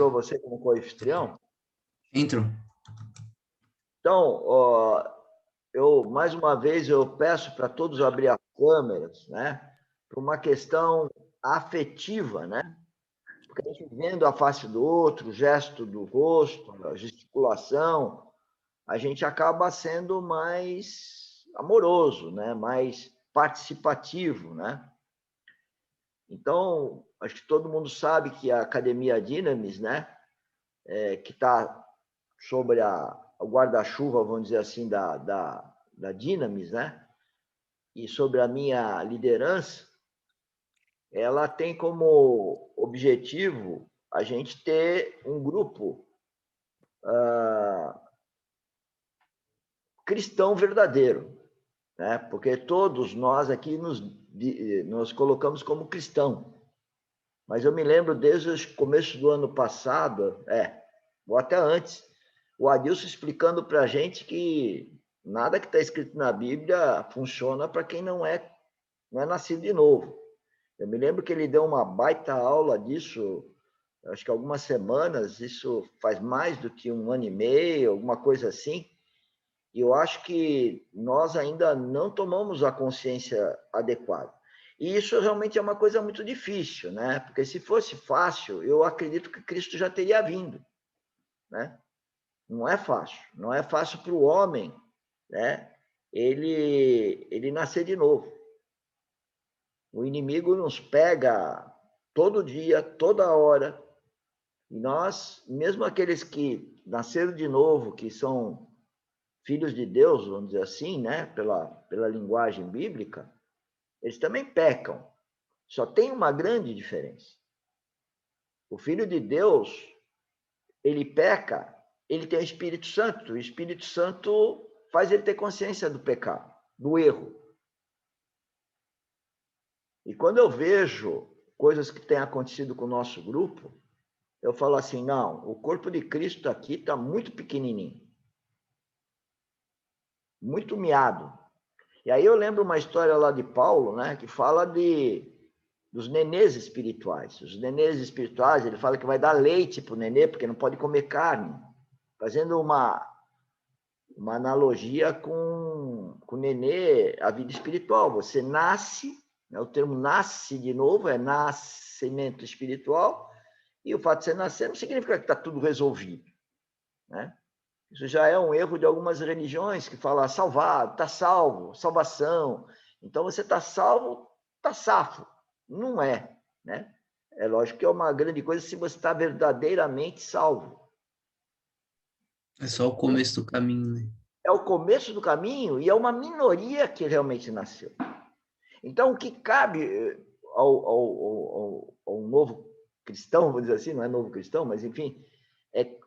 Você como coanfitrião. Entro. Então, mais uma vez, eu peço para todos abrir as câmeras, né? Por uma questão afetiva, né? Porque a gente vendo a face do outro, o gesto do rosto, a gesticulação, a gente acaba sendo mais amoroso, né? Mais participativo, né? Então, acho que todo mundo sabe que a Academia Dynamis, né? Que está sobre o guarda-chuva, vamos dizer assim, da Dynamis, né? E sobre a minha liderança, ela tem como objetivo a gente ter um grupo cristão verdadeiro, né? Porque todos nós aqui nos colocamos como cristão. Mas eu me lembro desde o começo do ano passado, ou até antes, o Adilson explicando para a gente que nada que está escrito na Bíblia funciona para quem não é nascido de novo. Eu me lembro que ele deu uma baita aula disso, acho que algumas semanas, isso faz mais do que um ano e meio, alguma coisa assim, e eu acho que nós ainda não tomamos a consciência adequada. E isso realmente é uma coisa muito difícil, né? Porque se fosse fácil, eu acredito que Cristo já teria vindo, né? Não é fácil. Não é fácil para o homem, né? Ele nascer de novo. O inimigo nos pega todo dia, toda hora. E nós, mesmo aqueles que nasceram de novo, que são filhos de Deus, vamos dizer assim, né? Pela linguagem bíblica, eles também pecam. Só tem uma grande diferença. O filho de Deus, ele peca, ele tem o Espírito Santo. O Espírito Santo faz ele ter consciência do pecado, do erro. E quando eu vejo coisas que têm acontecido com o nosso grupo, eu falo assim, não, o corpo de Cristo aqui está muito pequenininho, muito miado. E aí eu lembro uma história lá de Paulo, né, que fala dos nenês espirituais. Os nenês espirituais, ele fala que vai dar leite para o nenê, porque não pode comer carne. Fazendo uma analogia com o nenê, a vida espiritual. Você nasce, né, o termo nasce de novo, é nascimento espiritual, e o fato de você nascer não significa que está tudo resolvido, né? Isso já é um erro de algumas religiões que falam salvado, está salvo, salvação. Então, você está salvo, está safo. Não é, né? É lógico que é uma grande coisa se você está verdadeiramente salvo. É só o começo do caminho, né? É o começo do caminho e é uma minoria que realmente nasceu. Então, o que cabe ao novo cristão, vou dizer assim, não é novo cristão, mas enfim,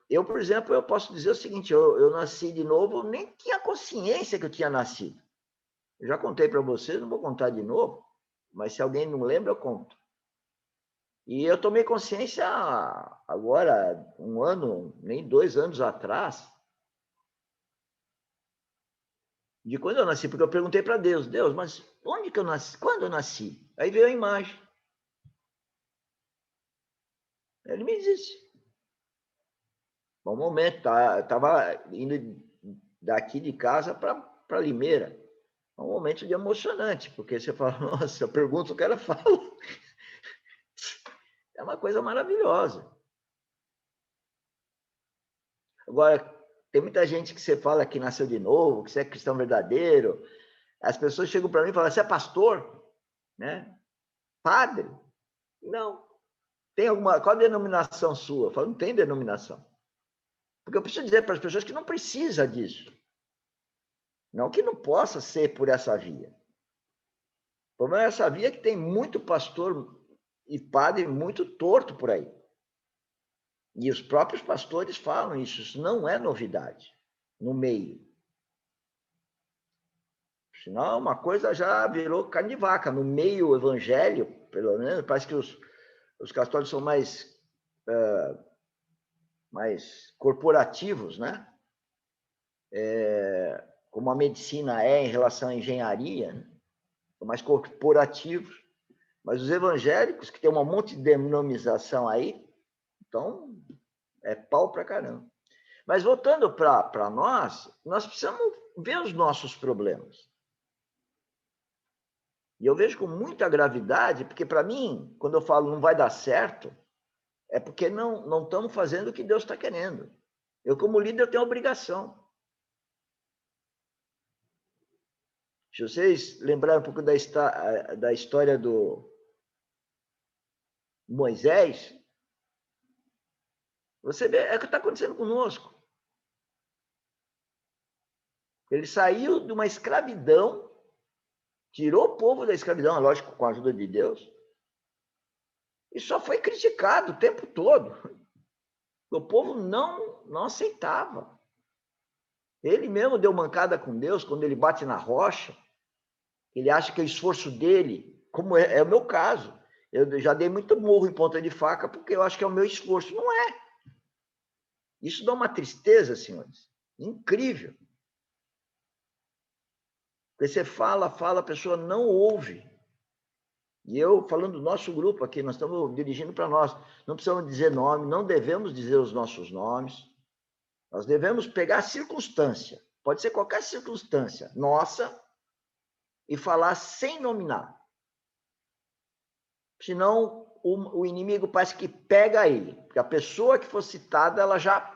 eu, por exemplo, eu posso dizer o seguinte, eu nasci de novo, nem tinha consciência que eu tinha nascido. Eu já contei para vocês, não vou contar de novo, mas se alguém não lembra, eu conto. E eu tomei consciência agora, 1 ano, nem 2 anos atrás, de quando eu nasci, porque eu perguntei para Deus, mas onde que eu nasci? Quando eu nasci? Aí veio a imagem. Ele me disse. Bom momento, estava indo daqui de casa para Limeira. É um momento de emocionante, porque você fala, nossa, eu pergunto, o cara fala. É uma coisa maravilhosa. Agora, tem muita gente que você fala que nasceu de novo, que você é cristão verdadeiro. As pessoas chegam para mim e falam, você é pastor? Né? Padre? Não. Tem qual a denominação sua? Eu falo, não tem denominação. Porque eu preciso dizer para as pessoas que não precisa disso. Não que não possa ser por essa via. O problema é essa via que tem muito pastor e padre muito torto por aí. E os próprios pastores falam isso não é novidade no meio. Senão uma coisa já virou carne de vaca. No meio evangélico, pelo menos, parece que os católicos são mais corporativos, né? Como a medicina é em relação à engenharia, né? São mais corporativos. Mas os evangélicos, que tem um monte de denominação aí, estão É pau pra caramba. Mas voltando para nós precisamos ver os nossos problemas. E eu vejo com muita gravidade, porque para mim, quando eu falo não vai dar certo, é porque não estamos fazendo o que Deus está querendo. Eu, como líder, eu tenho a obrigação. Se vocês lembrarem um pouco da história do Moisés, você vê, é o que está acontecendo conosco. Ele saiu de uma escravidão, tirou o povo da escravidão, lógico, com a ajuda de Deus, e só foi criticado o tempo todo. O povo não aceitava. Ele mesmo deu mancada com Deus quando ele bate na rocha. Ele acha que é o esforço dele, como é o meu caso. Eu já dei muito murro em ponta de faca porque eu acho que é o meu esforço. Não é. Isso dá uma tristeza, senhores. Incrível. Porque você fala, a pessoa não ouve. E eu, falando do nosso grupo aqui, nós estamos dirigindo para nós. Não precisamos dizer nome, não devemos dizer os nossos nomes. Nós devemos pegar a circunstância. Pode ser qualquer circunstância nossa e falar sem nominar. Senão, o inimigo parece que pega ele. Porque a pessoa que for citada, ela já...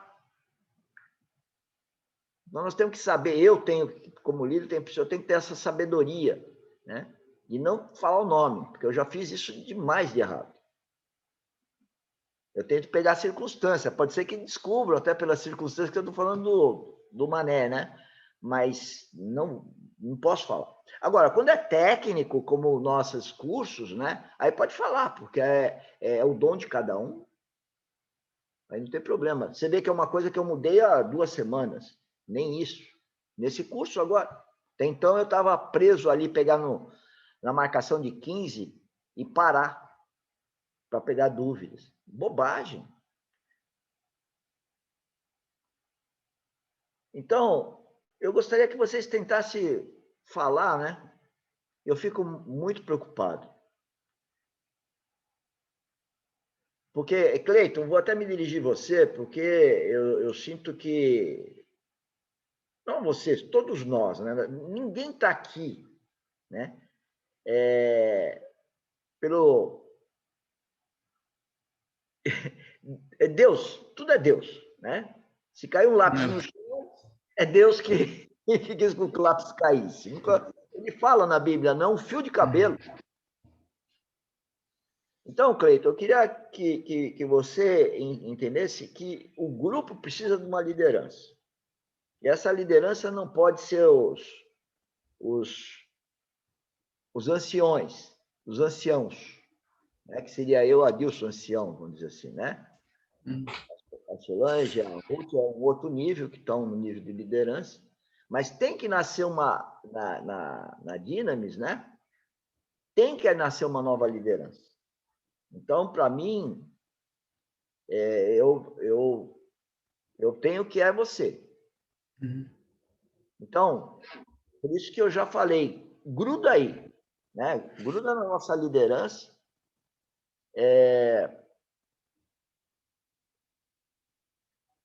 Então, nós temos que saber, eu tenho, como líder, eu tenho que ter essa sabedoria, né? E não falar o nome, porque eu já fiz isso demais de errado. Eu tento pegar a circunstância. Pode ser que descubram, até pelas circunstâncias que eu estou falando do Mané, né? Mas não posso falar. Agora, quando é técnico, como nossos cursos, né? Aí pode falar, porque é o dom de cada um. Aí não tem problema. Você vê que é uma coisa que eu mudei há 2 semanas. Nem isso. Nesse curso agora. Até então eu estava preso ali, pegar na marcação de 15 e parar para pegar dúvidas. Bobagem. Então, eu gostaria que vocês tentassem falar, né? Eu fico muito preocupado. Porque, Cleiton, vou até me dirigir a você, porque eu sinto que... Não vocês, todos nós, né? Ninguém está aqui, né? Pelo... É Deus, tudo é Deus, né? Se cair um lápis no chão, é Deus que quis que o lápis caísse. Ele fala na Bíblia, não um fio de cabelo. Então, Cleiton, eu queria que você entendesse que o grupo precisa de uma liderança. E essa liderança não pode ser os anciões, os anciãos, né? Que seria eu, Adilson, ancião, vamos dizer assim, né? A Solange, a Ruth é um outro nível, que estão no nível de liderança, mas tem que nascer na Dinamis, né? Tem que nascer uma nova liderança. Então, para mim, eu tenho que é você. Então, por isso que eu já falei, gruda aí, né? Gruda na nossa liderança.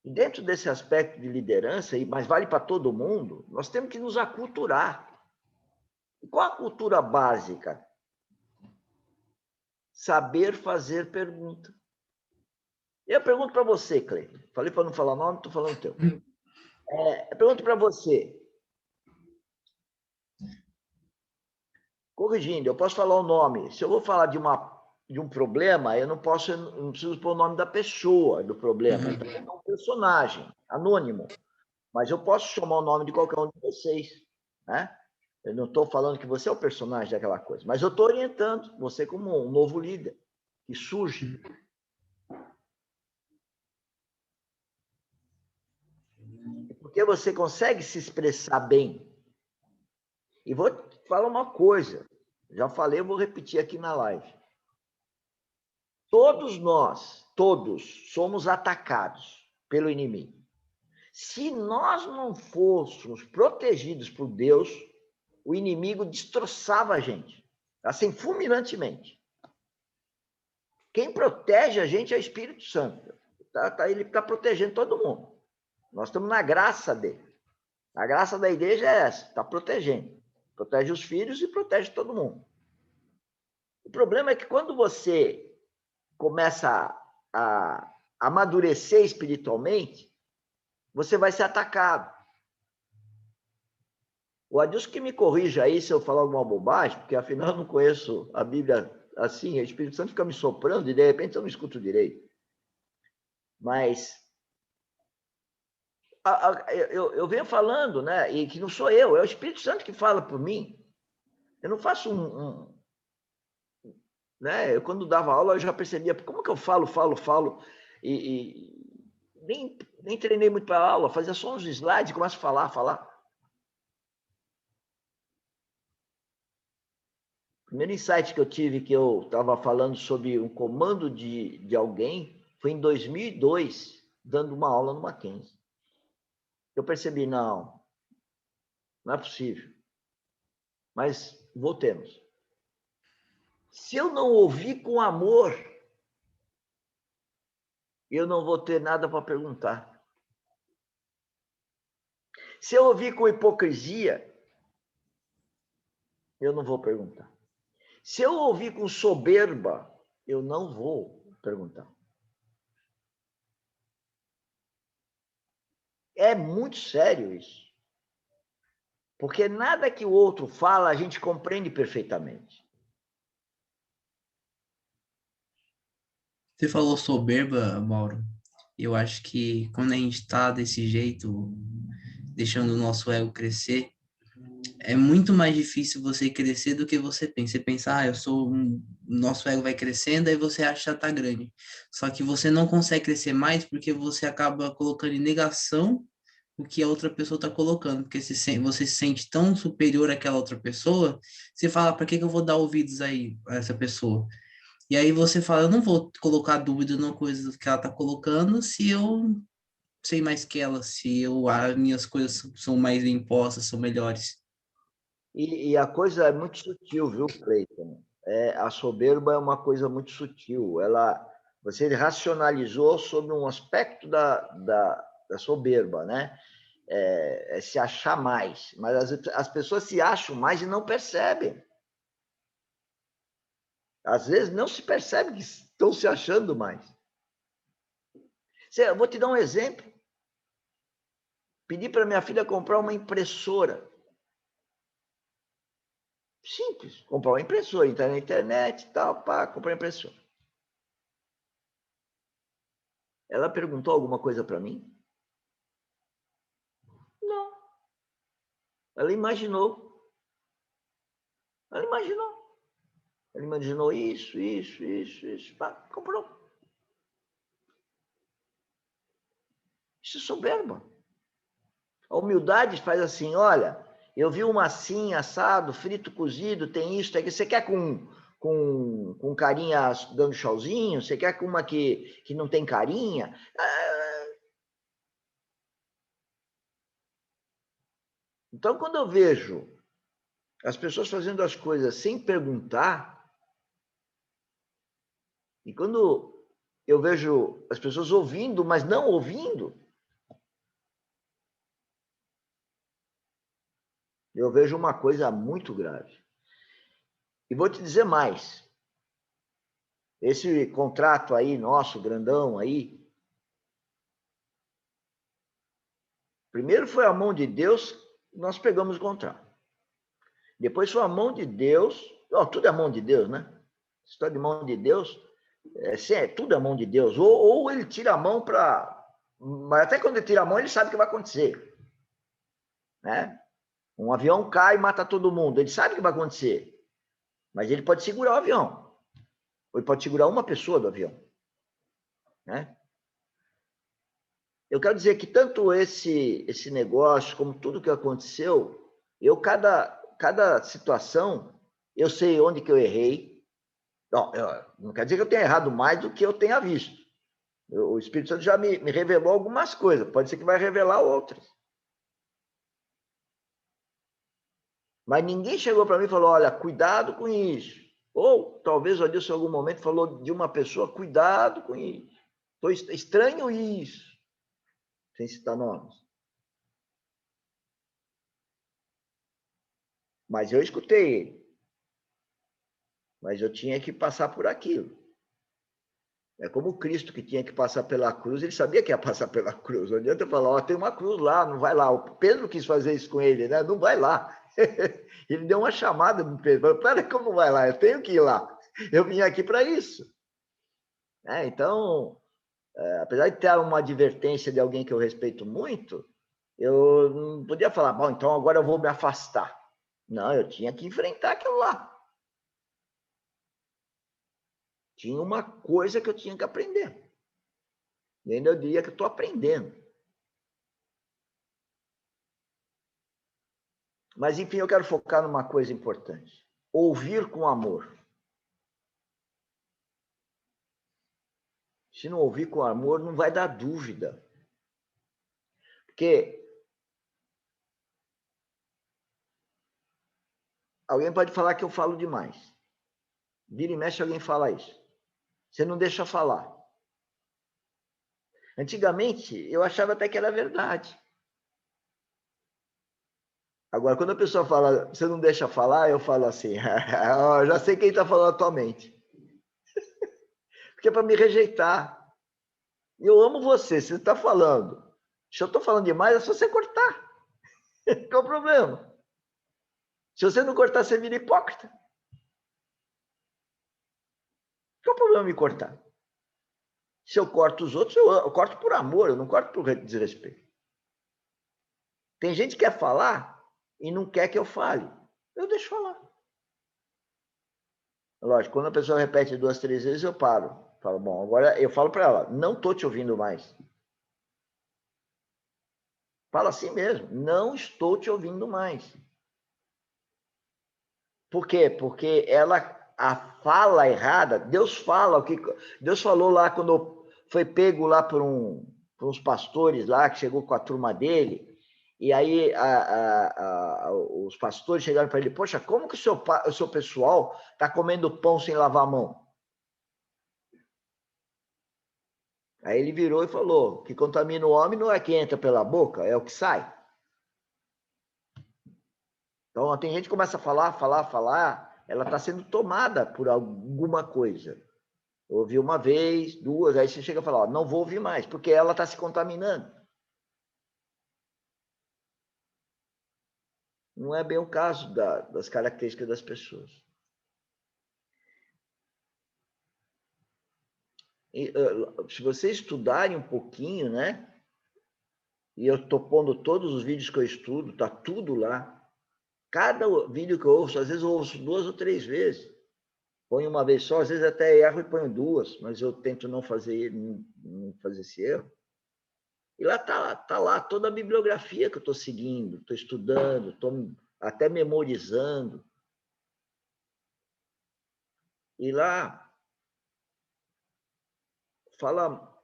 E dentro desse aspecto de liderança, mas vale para todo mundo, nós temos que nos aculturar. E qual a cultura básica? Saber fazer pergunta. Eu pergunto para você, Cleiton. Falei para não falar nome, estou falando teu. Eu pergunto para você. Corrigindo, eu posso falar o nome. Se eu vou falar de um problema, eu não preciso pôr o nome da pessoa do problema. Então, é um personagem anônimo. Mas eu posso chamar o nome de qualquer um de vocês, né? Eu não estou falando que você é o personagem daquela coisa, mas eu estou orientando você como um novo líder que surge. Porque você consegue se expressar bem. E vou te falar uma coisa, já falei, eu vou repetir aqui na live. Todos nós, somos atacados pelo inimigo. Se nós não fôssemos protegidos por Deus, o inimigo destroçava a gente, assim, fulminantemente. Quem protege a gente é o Espírito Santo. Ele está protegendo todo mundo. Nós estamos na graça dele. A graça da igreja é essa, está protegendo. Protege os filhos e protege todo mundo. O problema é que quando você começa a amadurecer espiritualmente, você vai ser atacado. O Adilson que me corrija aí se eu falar alguma bobagem, porque afinal eu não conheço a Bíblia assim, o Espírito Santo fica me soprando e de repente eu não escuto direito. Mas eu venho falando, né? E que não sou eu, é o Espírito Santo que fala por mim. Eu não faço né? Eu, quando dava aula, eu já percebia como que eu falo, e nem treinei muito para a aula, fazia só uns slides e começo a falar. O primeiro insight que eu tive, que eu estava falando sobre um comando de alguém, foi em 2002, dando uma aula no Mackenzie. Eu percebi, não é possível. Mas voltemos. Se eu não ouvir com amor, eu não vou ter nada para perguntar. Se eu ouvir com hipocrisia, eu não vou perguntar. Se eu ouvir com soberba, eu não vou perguntar. É muito sério isso. Porque nada que o outro fala, a gente compreende perfeitamente. Você falou soberba, Mauro. Eu acho que quando a gente está desse jeito, deixando o nosso ego crescer, é muito mais difícil você crescer do que você pensa. Você pensa, nosso ego vai crescendo, aí você acha que já tá grande. Só que você não consegue crescer mais porque você acaba colocando em negação o que a outra pessoa está colocando, porque você se sente tão superior àquela outra pessoa, você fala, para que eu vou dar ouvidos aí a essa pessoa? E aí você fala, eu não vou colocar dúvida numa coisa que ela está colocando se eu sei mais que ela, se as minhas coisas são mais impostas, são melhores. E a coisa é muito sutil, viu, Cleiton? A soberba é uma coisa muito sutil. Você racionalizou sobre um aspecto da soberba, né? Se achar mais. Mas as pessoas se acham mais e não percebem. Às vezes não se percebe que estão se achando mais. Eu vou te dar um exemplo. Pedi para minha filha comprar uma impressora. Simples, comprar uma impressora, entrar na internet e tal, comprar uma impressora. Ela perguntou alguma coisa para mim? Não. Ela imaginou. Ela imaginou. Ela imaginou isso. Comprou. Isso é soberba. A humildade faz assim, olha, eu vi uma assim, assado, frito, cozido, tem isso, tem aquilo. Você quer com carinha dando tchauzinho? Você quer com uma que não tem carinha? Então, quando eu vejo as pessoas fazendo as coisas sem perguntar, e quando eu vejo as pessoas ouvindo, mas não ouvindo, eu vejo uma coisa muito grave. E vou te dizer mais. Esse contrato aí, nosso, grandão aí, primeiro foi a mão de Deus, nós pegamos o contrato. Depois foi a mão de Deus, tudo é a mão de Deus, né? História de mão de Deus, tudo é a mão de Deus. Ou ele tira a mão para... Mas até quando ele tira a mão, ele sabe o que vai acontecer. Né? Um avião cai e mata todo mundo. Ele sabe o que vai acontecer. Mas ele pode segurar o avião. Ou ele pode segurar uma pessoa do avião. Né? Eu quero dizer que tanto esse negócio, como tudo que aconteceu, cada situação, eu sei onde que eu errei. Não quer dizer que eu tenha errado mais do que eu tenha visto. O Espírito Santo já me revelou algumas coisas, pode ser que vai revelar outras. Mas ninguém chegou para mim e falou, olha, cuidado com isso. Ou talvez o Adilson em algum momento falou de uma pessoa, cuidado com isso. Estranho isso, sem citar nomes. Mas eu escutei ele. Mas eu tinha que passar por aquilo. É como Cristo que tinha que passar pela cruz, ele sabia que ia passar pela cruz. Não adianta falar, ó, tem uma cruz lá, não vai lá. O Pedro quis fazer isso com ele, né? Não vai lá. Ele deu uma chamada no Pedro, para como não vai lá? Eu tenho que ir lá. Eu vim aqui para isso. Então, apesar de ter uma advertência de alguém que eu respeito muito, eu não podia falar, bom, então agora eu vou me afastar. Não, eu tinha que enfrentar aquilo lá. Tinha uma coisa que eu tinha que aprender. E ainda eu diria que eu estou aprendendo. Mas, enfim, eu quero focar numa coisa importante. Ouvir com amor. Se não ouvir com amor, não vai dar dúvida. Porque alguém pode falar que eu falo demais. Vira e mexe, alguém fala isso. Você não deixa falar. Antigamente, eu achava até que era verdade. Agora, quando a pessoa fala, você não deixa falar, eu falo assim, já sei quem está falando atualmente. Porque é para me rejeitar. Eu amo você, você está falando. Se eu estou falando demais, é só você cortar. Qual é o problema? Se você não cortar, você vira hipócrita. Qual é o problema me cortar? Se eu corto os outros, eu corto por amor, eu não corto por desrespeito. Tem gente que quer falar e não quer que eu fale. Eu deixo falar. Lógico, quando a pessoa repete 2, 3 vezes, eu paro. Falo, bom, agora eu falo para ela, não estou te ouvindo mais. Fala assim mesmo, não estou te ouvindo mais. Por quê? Porque a fala errada, Deus fala o que Deus falou lá quando foi pego lá por uns pastores lá que chegou com a turma dele, e aí os pastores chegaram para ele, poxa, como que o seu pessoal está comendo pão sem lavar a mão? Aí ele virou e falou, que contamina o homem não é que entra pela boca, é o que sai. Então, tem gente que começa a falar, ela está sendo tomada por alguma coisa. Ouvi uma vez, duas, aí você chega a falar, ó, não vou ouvir mais, porque ela está se contaminando. Não é bem o caso das características das pessoas. E, se vocês estudarem um pouquinho, né? E eu estou pondo todos os vídeos que eu estudo, está tudo lá. Cada vídeo que eu ouço, às vezes eu ouço 2 ou 3 vezes. Ponho uma vez só, às vezes até erro e ponho 2, mas eu tento não fazer esse erro. E lá tá lá toda a bibliografia que eu estou seguindo, estou estudando, estou até memorizando. E lá fala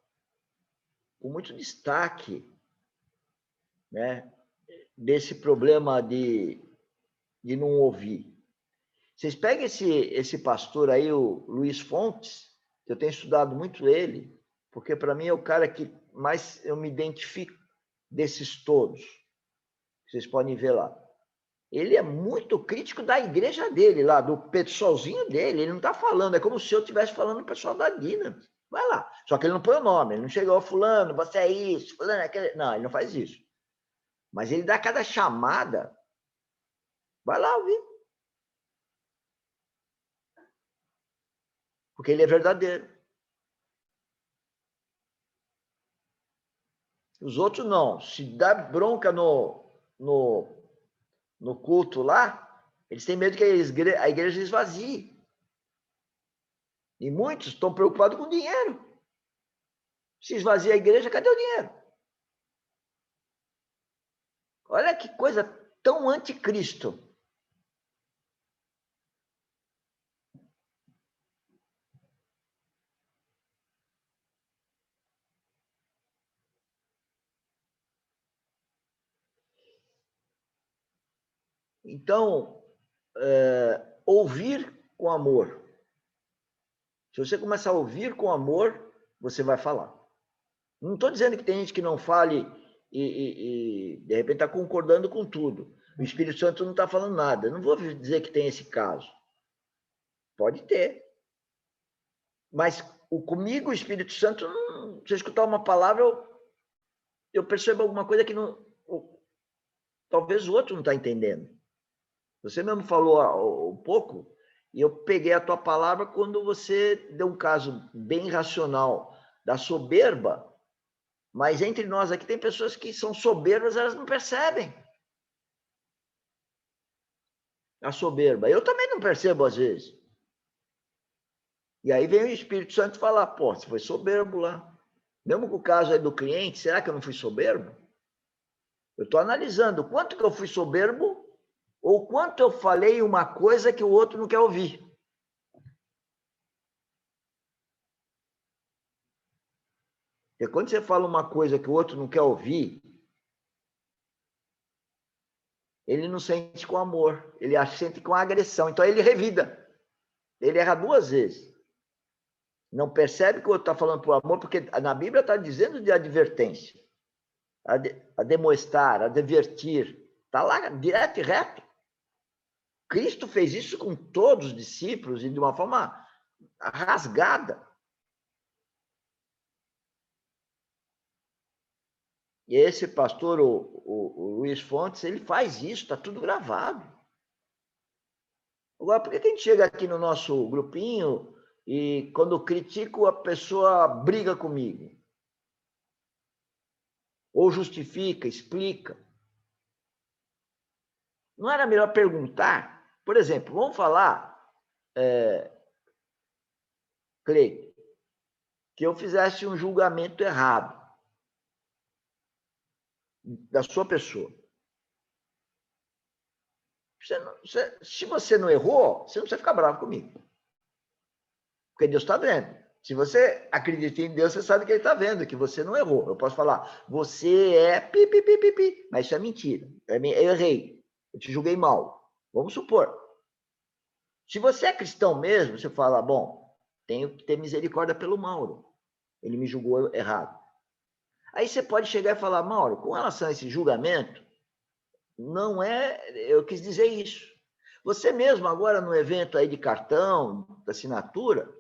com muito destaque, né, desse problema de não ouvir. Vocês pegam esse pastor aí, o Luiz Fontes, que eu tenho estudado muito ele, porque para mim é o cara que mais eu me identifico desses todos. Vocês podem ver lá. Ele é muito crítico da igreja dele, lá, do pessoalzinho dele. Ele não está falando, é como se eu estivesse falando o pessoal da Dina. Vai lá. Só que ele não põe o nome, ele não chegou, fulano, você é isso, fulano é aquele. Não, ele não faz isso. Mas ele dá cada chamada. Vai lá ouvir. Porque ele é verdadeiro. Os outros não. Se dá bronca no culto lá, eles têm medo que a igreja esvazie. E muitos estão preocupados com dinheiro. Se esvazia a igreja, cadê o dinheiro? Olha que coisa tão anticristo. Então, ouvir com amor. Se você começar a ouvir com amor, você vai falar. Não estou dizendo que tem gente que não fale e de repente está concordando com tudo. O Espírito Santo não está falando nada. Não vou dizer que tem esse caso. Pode ter. Mas comigo, o Espírito Santo, se eu escutar uma palavra, eu percebo alguma coisa que não, talvez o outro não está entendendo. Você mesmo falou um pouco, e eu peguei a tua palavra quando você deu um caso bem racional da soberba, mas entre nós aqui tem pessoas que são soberbas, elas não percebem a soberba. Eu também não percebo às vezes. E aí vem o Espírito Santo falar, pô, você foi soberbo lá. Mesmo com o caso aí do cliente, será que eu não fui soberbo? Eu estou analisando o quanto que eu fui soberbo ou quanto eu falei uma coisa que o outro não quer ouvir. Porque quando você fala uma coisa que o outro não quer ouvir, ele não sente com amor, ele sente com agressão. Então ele revida. Ele erra duas vezes. Não percebe que o outro está falando por amor, porque na Bíblia está dizendo de advertência. A demonstrar, a advertir. Está lá, direto e reto. Cristo fez isso com todos os discípulos e de uma forma rasgada. E esse pastor, o Luiz Fontes, ele faz isso, está tudo gravado. Agora, por que a gente chega aqui no nosso grupinho e quando critico a pessoa briga comigo? Ou justifica, explica? Não era melhor perguntar? Por exemplo, vamos falar, Cleiton, que eu fizesse um julgamento errado da sua pessoa. Se você não errou, você não precisa ficar bravo comigo. Porque Deus está vendo. Se você acredita em Deus, você sabe que Ele está vendo, que você não errou. Eu posso falar, você é pi, pi, pi, pi, pi, mas isso é mentira. Eu errei. Eu te julguei mal. Vamos supor. Se você é cristão mesmo, você fala, bom, tenho que ter misericórdia pelo Mauro. Ele me julgou errado. Aí você pode chegar e falar, Mauro, com relação a esse julgamento, não é, eu quis dizer isso. Você mesmo agora no evento aí de cartão, da assinatura,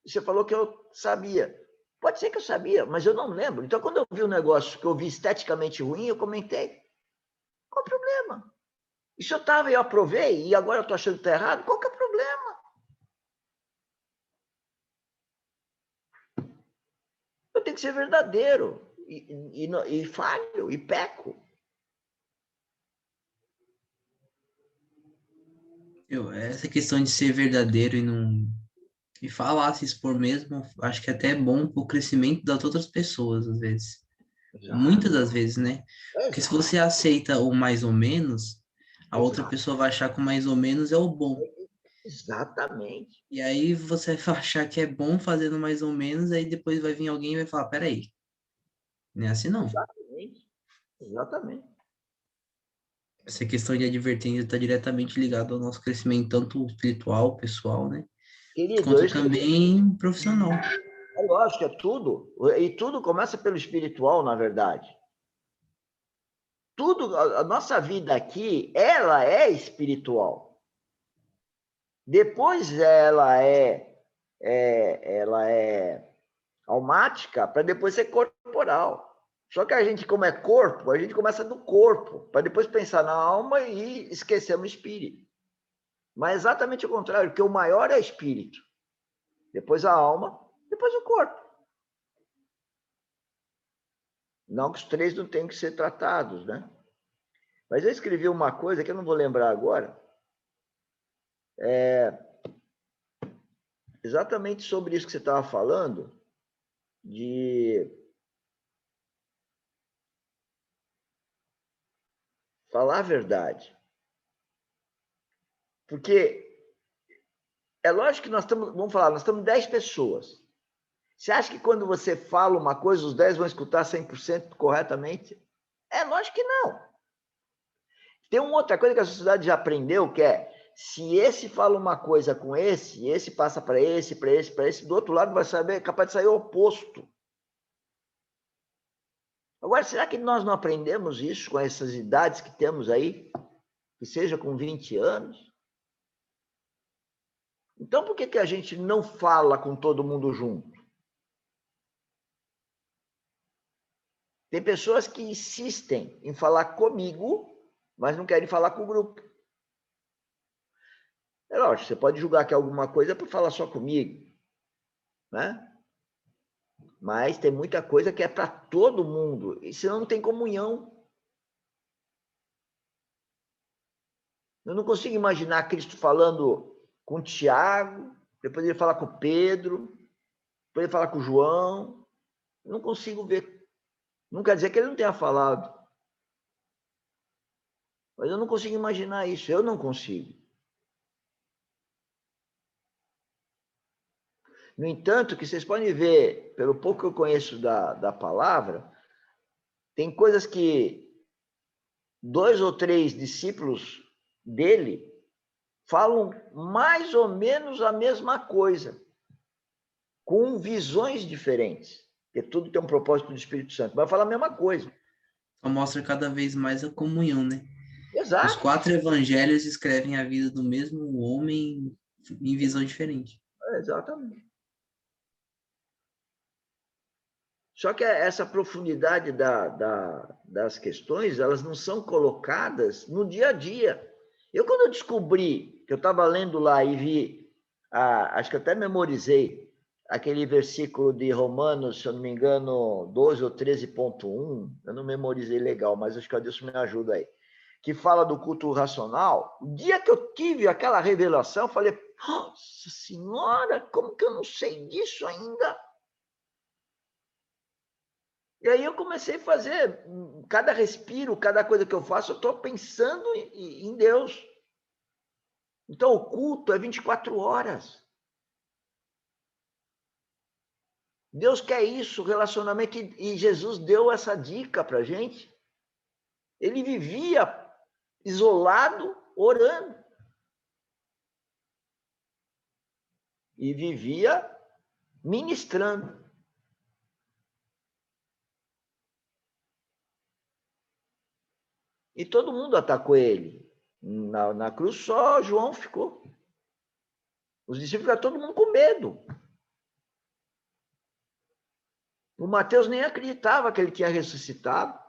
você falou que eu sabia. Pode ser que eu sabia, mas eu não lembro. Então, quando eu vi um negócio que eu vi esteticamente ruim, eu comentei. Qual o problema? E se eu estava e eu aprovei, e agora eu estou achando que está errado, qual que é o problema? Eu tenho que ser verdadeiro, e falho, e peco. Essa questão de ser verdadeiro e não e falar, se expor mesmo, acho que até é bom para o crescimento das outras pessoas, às vezes. Exato. Muitas das vezes, né? Porque se você aceita o mais ou menos, a outra Exato. pessoa vai achar que o mais ou menos é o bom. Exatamente. E aí você vai achar que é bom fazendo mais ou menos, aí depois vai vir alguém e vai falar, peraí, não é assim não. Exatamente. Exatamente. Essa questão de advertência está diretamente ligada ao nosso crescimento, tanto espiritual, pessoal, né? Querido, eu Quanto escrevi. também profissional. É lógico, é tudo. E tudo começa pelo espiritual, na verdade. Tudo, a nossa vida aqui, ela é espiritual. Depois ela é almática para depois ser corporal. Só que a gente, como é corpo, a gente começa do corpo, para depois pensar na alma e esquecemos o espírito. Mas exatamente o contrário, porque o maior é o espírito. Depois a alma, depois o corpo. Não que os três não tenham que ser tratados, né? Mas eu escrevi uma coisa que eu não vou lembrar agora, exatamente sobre isso que você estava falando, de falar a verdade. Porque é lógico que nós estamos, vamos falar, nós estamos 10 pessoas. Você acha que quando você fala uma coisa, os 10 vão escutar 100% corretamente? É lógico que não. Tem uma outra coisa que a sociedade já aprendeu, que é, se esse fala uma coisa com esse passa para esse, do outro lado vai saber, é capaz de sair o oposto. Agora, será que nós não aprendemos isso com essas idades que temos aí? Que seja com 20 anos? Então, por que a gente não fala com todo mundo junto? Tem pessoas que insistem em falar comigo, mas não querem falar com o grupo. É lógico, você pode julgar que alguma coisa é para falar só comigo, né? Mas tem muita coisa que é para todo mundo, e senão não tem comunhão. Eu não consigo imaginar Cristo falando com Tiago, depois ele falar com Pedro, depois ele falar com João. Eu não consigo ver. Não quer dizer que ele não tenha falado. Mas eu não consigo imaginar isso. Eu não consigo. No entanto, que vocês podem ver, pelo pouco que eu conheço da palavra, tem coisas que 2 ou 3 discípulos dele falam mais ou menos a mesma coisa, com visões diferentes, porque tudo tem um propósito do Espírito Santo. Vai falar a mesma coisa. Só mostra cada vez mais a comunhão, né? Os Exato. 4 evangelhos escrevem a vida do mesmo homem em visão diferente. Exatamente. Só que essa profundidade das questões, elas não são colocadas no dia a dia. Quando eu descobri, que eu estava lendo lá e vi, acho que até memorizei, aquele versículo de Romanos, se eu não me engano, 12 ou 13.1, eu não memorizei legal, mas acho que Deus me ajuda aí, que fala do culto racional. O dia que eu tive aquela revelação, eu falei, nossa senhora, como que eu não sei disso ainda? E aí eu comecei a fazer, cada respiro, cada coisa que eu faço, eu estou pensando em Deus. Então, o culto é 24 horas. Deus quer isso, relacionamento, e Jesus deu essa dica para a gente. Ele vivia isolado, orando. E vivia ministrando. E todo mundo atacou ele. Na cruz só João ficou. Os discípulos ficaram todo mundo com medo. O Mateus nem acreditava que ele tinha ressuscitado.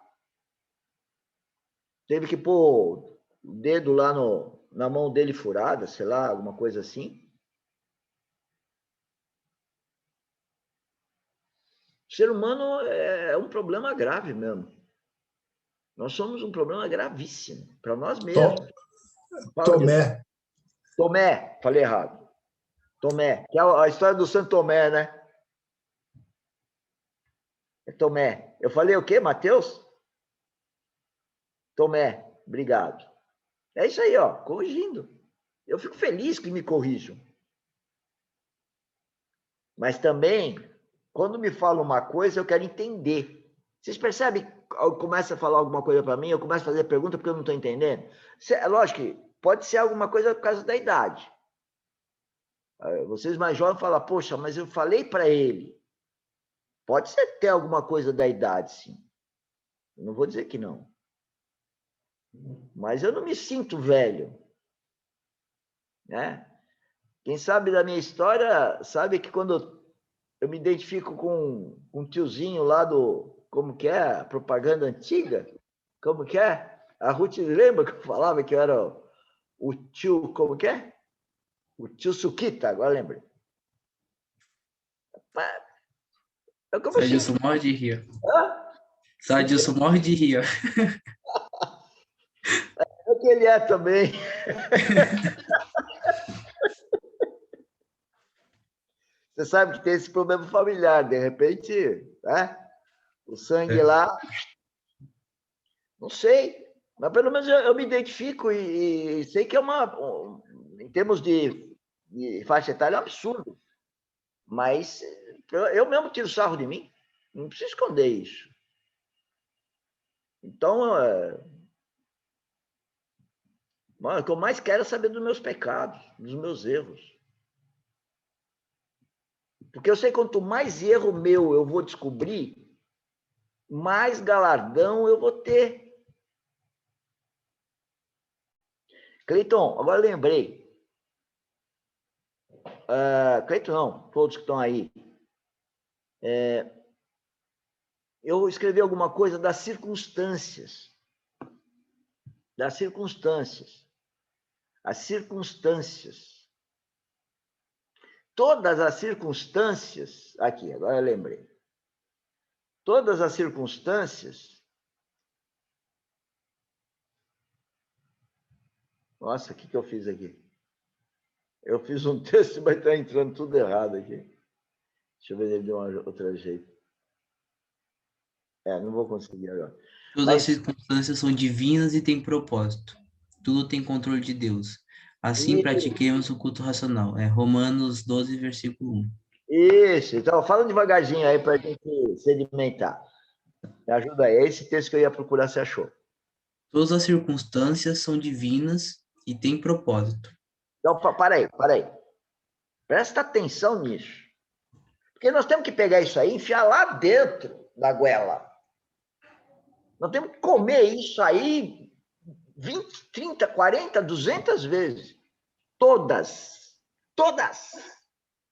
Teve que pôr o dedo lá na mão dele furada, sei lá, alguma coisa assim. O ser humano é um problema grave mesmo. Nós somos um problema gravíssimo para nós mesmos. Tomé. Tomé, falei errado. Tomé, que é a história do Santo Tomé, né? É Tomé. Eu falei o quê, Mateus? Tomé, obrigado. É isso aí, ó, corrigindo. Eu fico feliz que me corrijam. Mas também, quando me falam uma coisa, eu quero entender. Vocês percebem? Eu começo a falar alguma coisa para mim, eu começo a fazer pergunta porque eu não estou entendendo. Lógico que pode ser alguma coisa por causa da idade. Vocês mais jovens falam, poxa, mas eu falei para ele. Pode ser ter alguma coisa da idade, sim. Eu não vou dizer que não. Mas eu não me sinto velho. Né? Quem sabe da minha história, sabe que quando eu me identifico com um tiozinho lá como que é, a propaganda antiga, como que é? A Ruth lembra que eu falava que eu era o tio, como que é? O tio Suquita, agora lembrei. É como assim? Sadilson morre de rir. Sadilson morre de rir. É que ele é também. Você sabe que tem esse problema familiar, de repente, né? O sangue lá, não sei, mas pelo menos eu me identifico e sei que é em termos de faixa etária, é um absurdo. Mas eu mesmo tiro sarro de mim, não preciso esconder isso. Então, o que eu mais quero é saber dos meus pecados, dos meus erros. Porque eu sei que quanto mais erro meu eu vou descobrir, mais galardão eu vou ter. Cleiton, agora eu lembrei. Cleiton não, todos que estão aí. Eu escrevi alguma coisa das circunstâncias. Das circunstâncias. As circunstâncias. Todas as circunstâncias... Aqui, agora eu lembrei. Todas as circunstâncias... Nossa, o que eu fiz aqui? Eu fiz um texto, mas está entrando tudo errado aqui. Deixa eu ver se ele deu outro jeito. Não vou conseguir agora. Todas as circunstâncias são divinas e têm propósito. Tudo tem controle de Deus. Assim pratiquemos o culto racional. É Romanos 12, versículo 1. Isso. Então, fala devagarzinho aí para a gente sedimentar. Me ajuda aí. É esse texto que eu ia procurar, você achou. Todas as circunstâncias são divinas e têm propósito. Então, para aí. Presta atenção nisso. Porque nós temos que pegar isso aí e enfiar lá dentro da goela. Nós temos que comer isso aí 20, 30, 40, 200 vezes. Todas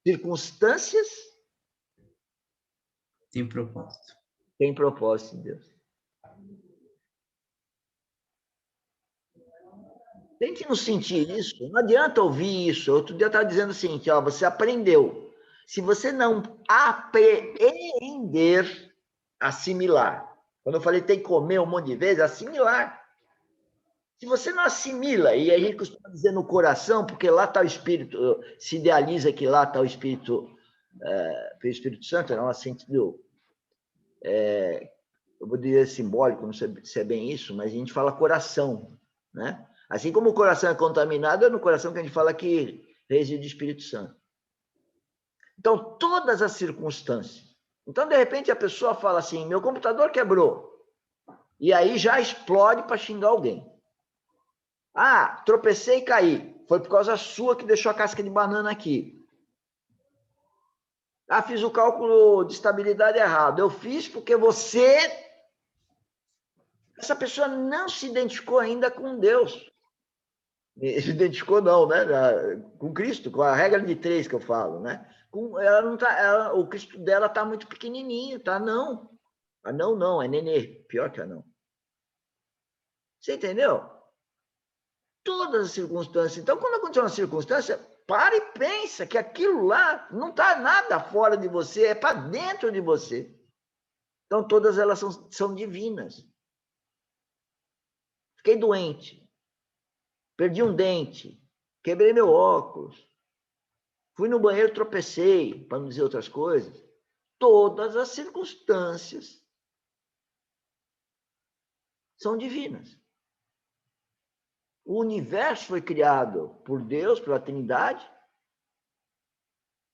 circunstâncias Tem propósito. têm propósito de Deus. Tente não sentir isso. Não adianta ouvir isso. Outro dia eu estava dizendo assim, que você aprendeu. Se você não aprender, assimilar. Quando eu falei tem que comer um monte de vezes, assimilar. Se você não assimila, e a gente costuma dizer no coração, porque lá está o Espírito, se idealiza que lá está o Espírito Santo, não, sentido, eu vou dizer simbólico, não sei se é bem isso, mas a gente fala coração, né? Assim como o coração é contaminado, é no coração que a gente fala que reside o Espírito Santo. Então, todas as circunstâncias. Então, de repente, a pessoa fala assim, meu computador quebrou. E aí já explode para xingar alguém. Tropecei e caí. Foi por causa sua que deixou a casca de banana aqui. Fiz o cálculo de estabilidade errado. Eu fiz porque você... Essa pessoa não se identificou ainda com Deus. Se identificou não, né? Com Cristo, com a regra de 3 que eu falo, né? Ela não tá, o Cristo dela está muito pequenininho, tá? Não. Não, é nenê. Pior que não. Você entendeu? Todas as circunstâncias. Então, quando acontece uma circunstância, para e pensa que aquilo lá não está nada fora de você, é para dentro de você. Então, todas elas são divinas. Fiquei doente. Perdi um dente. Quebrei meu óculos. Fui no banheiro, tropecei, para não dizer outras coisas. Todas as circunstâncias são divinas. O universo foi criado por Deus, pela Trindade.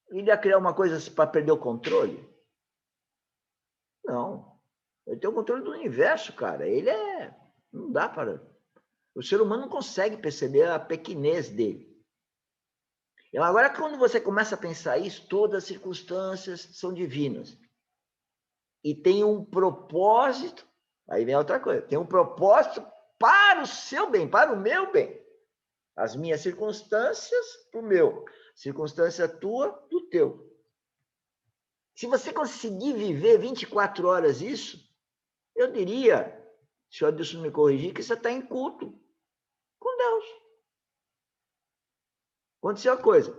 Ele ia criar uma coisa para perder o controle? Não. Ele tem o controle do universo, cara. Ele não dá para... O ser humano não consegue perceber a pequenez dele. E agora, quando você começa a pensar isso, todas as circunstâncias são divinas. E tem um propósito, aí vem outra coisa, tem um propósito para o seu bem, para o meu bem. As minhas circunstâncias, para o meu. Circunstância tua, do teu. Se você conseguir viver 24 horas isso, eu diria, se o Adilson me corrigir, que você está em culto com Deus. Aconteceu a coisa.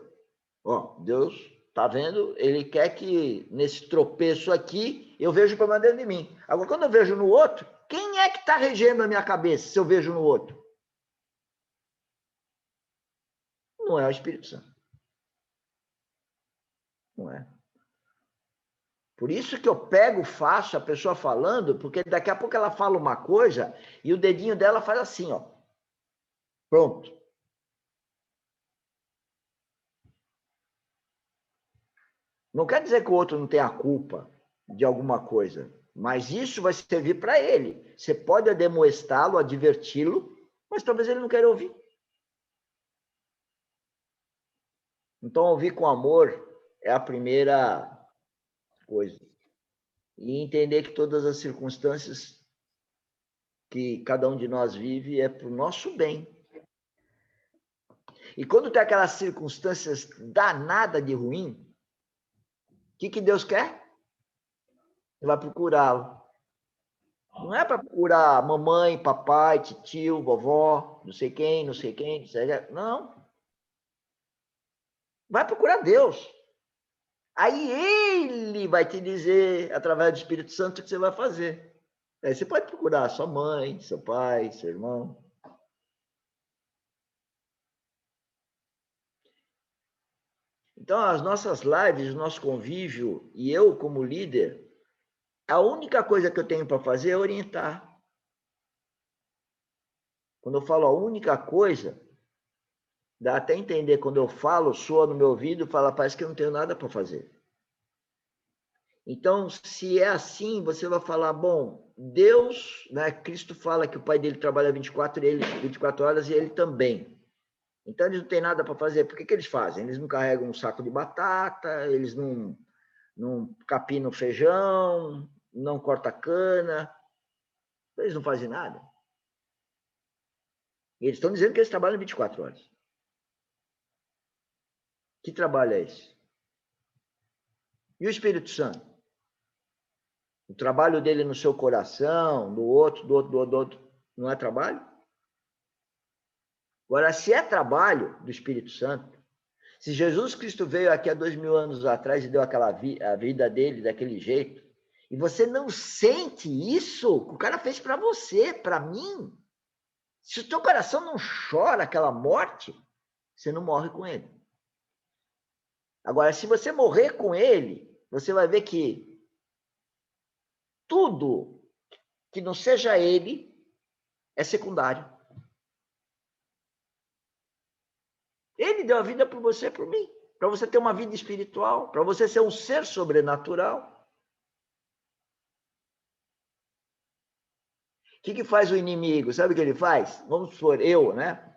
Deus está vendo, ele quer que nesse tropeço aqui, eu vejo o problema dentro de mim. Agora, quando eu vejo no outro, quem é que está regendo a minha cabeça se eu vejo no outro? Não é o Espírito Santo. Não é. Por isso que eu pego fácil a pessoa falando, porque daqui a pouco ela fala uma coisa e o dedinho dela faz assim, ó. Pronto. Não quer dizer que o outro não tenha a culpa de alguma coisa, mas isso vai servir para ele. Você pode ademoestá-lo, adverti-lo, mas talvez ele não queira ouvir. Então, ouvir com amor é a primeira coisa. e entender que todas as circunstâncias que cada um de nós vive é para o nosso bem. E quando tem aquelas circunstâncias danadas de ruim, o que Deus quer? Você vai procurá-lo. Não é para procurar mamãe, papai, tio, vovó, não sei quem, não sei quem, não. Vai procurar Deus. Aí ele vai te dizer, através do Espírito Santo, o que você vai fazer. Aí você pode procurar sua mãe, seu pai, seu irmão. Então, as nossas lives, o nosso convívio, e eu como líder, a única coisa que eu tenho para fazer é orientar. Quando eu falo a única coisa, dá até entender, quando eu falo, soa no meu ouvido, fala, parece que eu não tenho nada para fazer. Então, se é assim, você vai falar, bom, Deus, né, Cristo fala que o pai dele trabalha 24 horas e ele também. Então, eles não têm nada para fazer. Por que eles fazem? Eles não carregam um saco de batata, eles não capinam feijão, não cortam cana, eles não fazem nada. E eles estão dizendo que eles trabalham 24 horas. Que trabalho é esse? E o Espírito Santo? O trabalho dele no seu coração, do outro, não é trabalho? Agora, se é trabalho do Espírito Santo, se Jesus Cristo veio aqui há 2000 anos atrás e deu a vida dele daquele jeito, e você não sente isso que o cara fez para você, para mim, se o teu coração não chora aquela morte, você não morre com ele. Agora, se você morrer com ele, você vai ver que tudo que não seja ele é secundário. Ele deu a vida por você e por mim, para você ter uma vida espiritual, para você ser um ser sobrenatural. O que faz o inimigo? Sabe o que ele faz? Vamos supor, eu, né?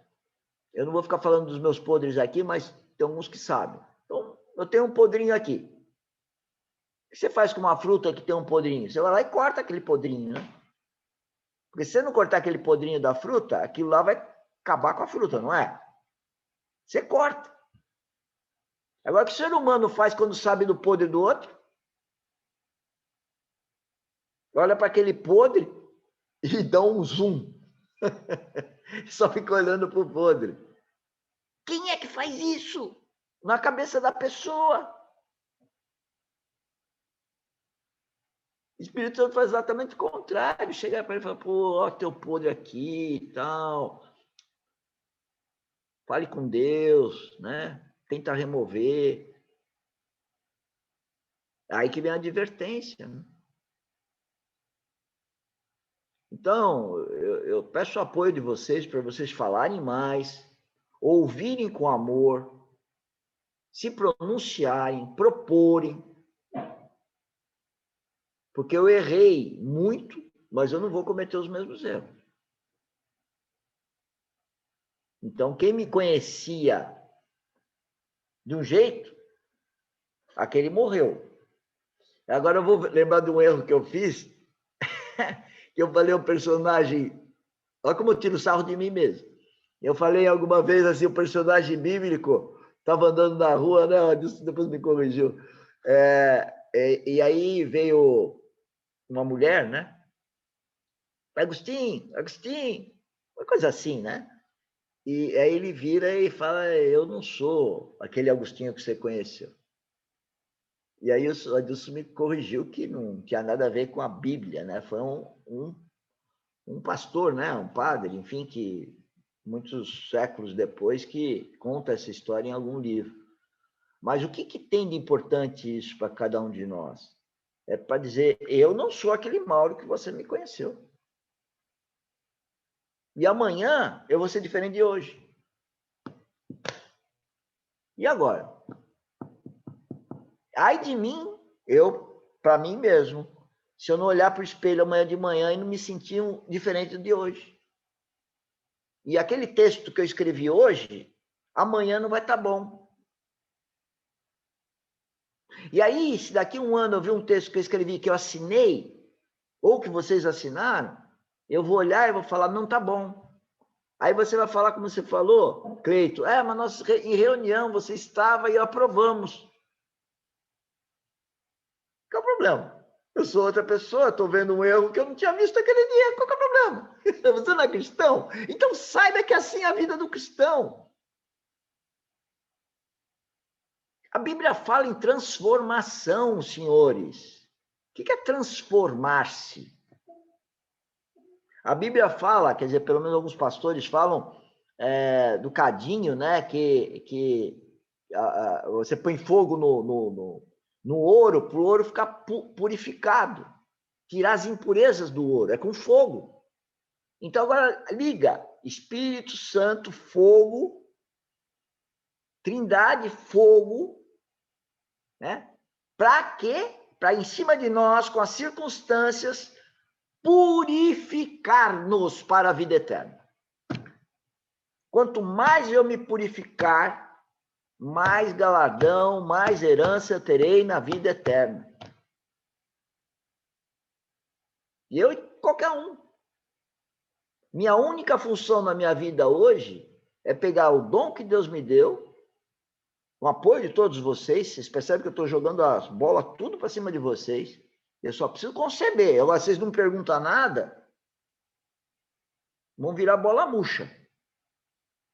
Eu não vou ficar falando dos meus podres aqui, mas tem alguns que sabem. Então, eu tenho um podrinho aqui. O que você faz com uma fruta que tem um podrinho? Você vai lá e corta aquele podrinho, né? Porque se você não cortar aquele podrinho da fruta, aquilo lá vai acabar com a fruta, não é? Você corta. Agora, o que o ser humano faz quando sabe do podre do outro? Olha para aquele podre e dá um zoom. Só fica olhando para o podre. Quem é que faz isso? Na cabeça da pessoa. O Espírito Santo faz exatamente o contrário. Chega para ele e fala, pô, ó, teu podre aqui e tal. Fale com Deus, né? Tenta remover. Aí que vem a advertência, né? Então, eu peço o apoio de vocês para vocês falarem mais, ouvirem com amor, se pronunciarem, proporem. Porque eu errei muito, mas eu não vou cometer os mesmos erros. Então, quem me conhecia de um jeito, aquele morreu. Agora eu vou lembrar de um erro que eu fiz, que eu falei o personagem... Olha como eu tiro sarro de mim mesmo. Eu falei alguma vez assim, o personagem bíblico estava andando na rua, né? Depois me corrigiu. E aí veio uma mulher, né? Agostinho, uma coisa assim, né? E aí ele vira e fala, eu não sou aquele Agostinho que você conheceu. E aí o Adilson me corrigiu que não tinha nada a ver com a Bíblia, né? Foi um pastor, né? Um padre, enfim, que muitos séculos depois que conta essa história em algum livro. Mas o que tem de importante isso para cada um de nós? É para dizer, eu não sou aquele Mauro que você me conheceu. E amanhã eu vou ser diferente de hoje. E agora? Ai de mim, para mim mesmo, se eu não olhar para o espelho amanhã de manhã e não me sentir diferente de hoje. E aquele texto que eu escrevi hoje, amanhã não vai estar bom. E aí, se daqui a um ano eu ver um texto que eu escrevi, que eu assinei, ou que vocês assinaram, eu vou olhar e vou falar, não tá bom. Aí você vai falar como você falou, Cleito, mas nós em reunião você estava e aprovamos. Qual é o problema? Eu sou outra pessoa, estou vendo um erro que eu não tinha visto aquele dia. Qual é o problema? Você não é cristão? Então saiba que assim é a vida do cristão. A Bíblia fala em transformação, senhores. O que é transformar-se? A Bíblia fala, quer dizer, pelo menos alguns pastores falam do cadinho, né? Que você põe fogo no ouro, para o ouro ficar purificado, tirar as impurezas do ouro, é com fogo. Então, agora, liga, Espírito Santo, fogo, Trindade, fogo, né? Para quê? Para, em cima de nós, com as circunstâncias, purificar-nos para a vida eterna. Quanto mais eu me purificar, mais galardão, mais herança eu terei na vida eterna. E eu e qualquer um. Minha única função na minha vida hoje é pegar o dom que Deus me deu, com o apoio de todos vocês percebem que eu estou jogando as bolas tudo para cima de vocês. Eu só preciso conceber. Agora, vocês não perguntam nada, vão virar bola murcha.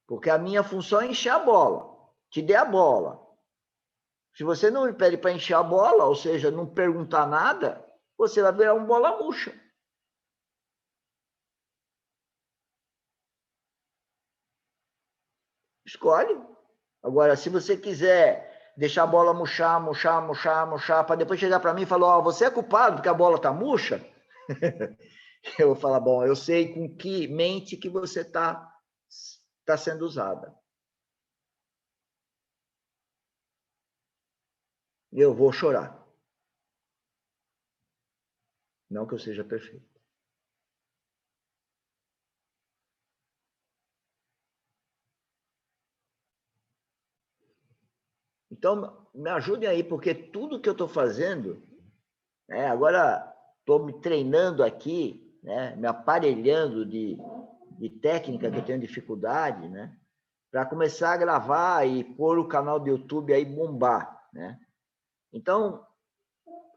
Porque a minha função é encher a bola. Te dê a bola. Se você não me pede para encher a bola, ou seja, não perguntar nada, você vai virar um bola murcha. Escolhe. Agora, se você quiser deixar a bola murchar, para depois chegar para mim e falar, você é culpado porque a bola está murcha, eu vou falar, bom, eu sei com que mente que você está sendo usada. Eu vou chorar. Não que eu seja perfeito. Então, me ajudem aí, porque tudo que eu estou fazendo, agora estou me treinando aqui, me aparelhando de técnica que eu tenho dificuldade, para começar a gravar e pôr o canal do YouTube aí bombar, Então,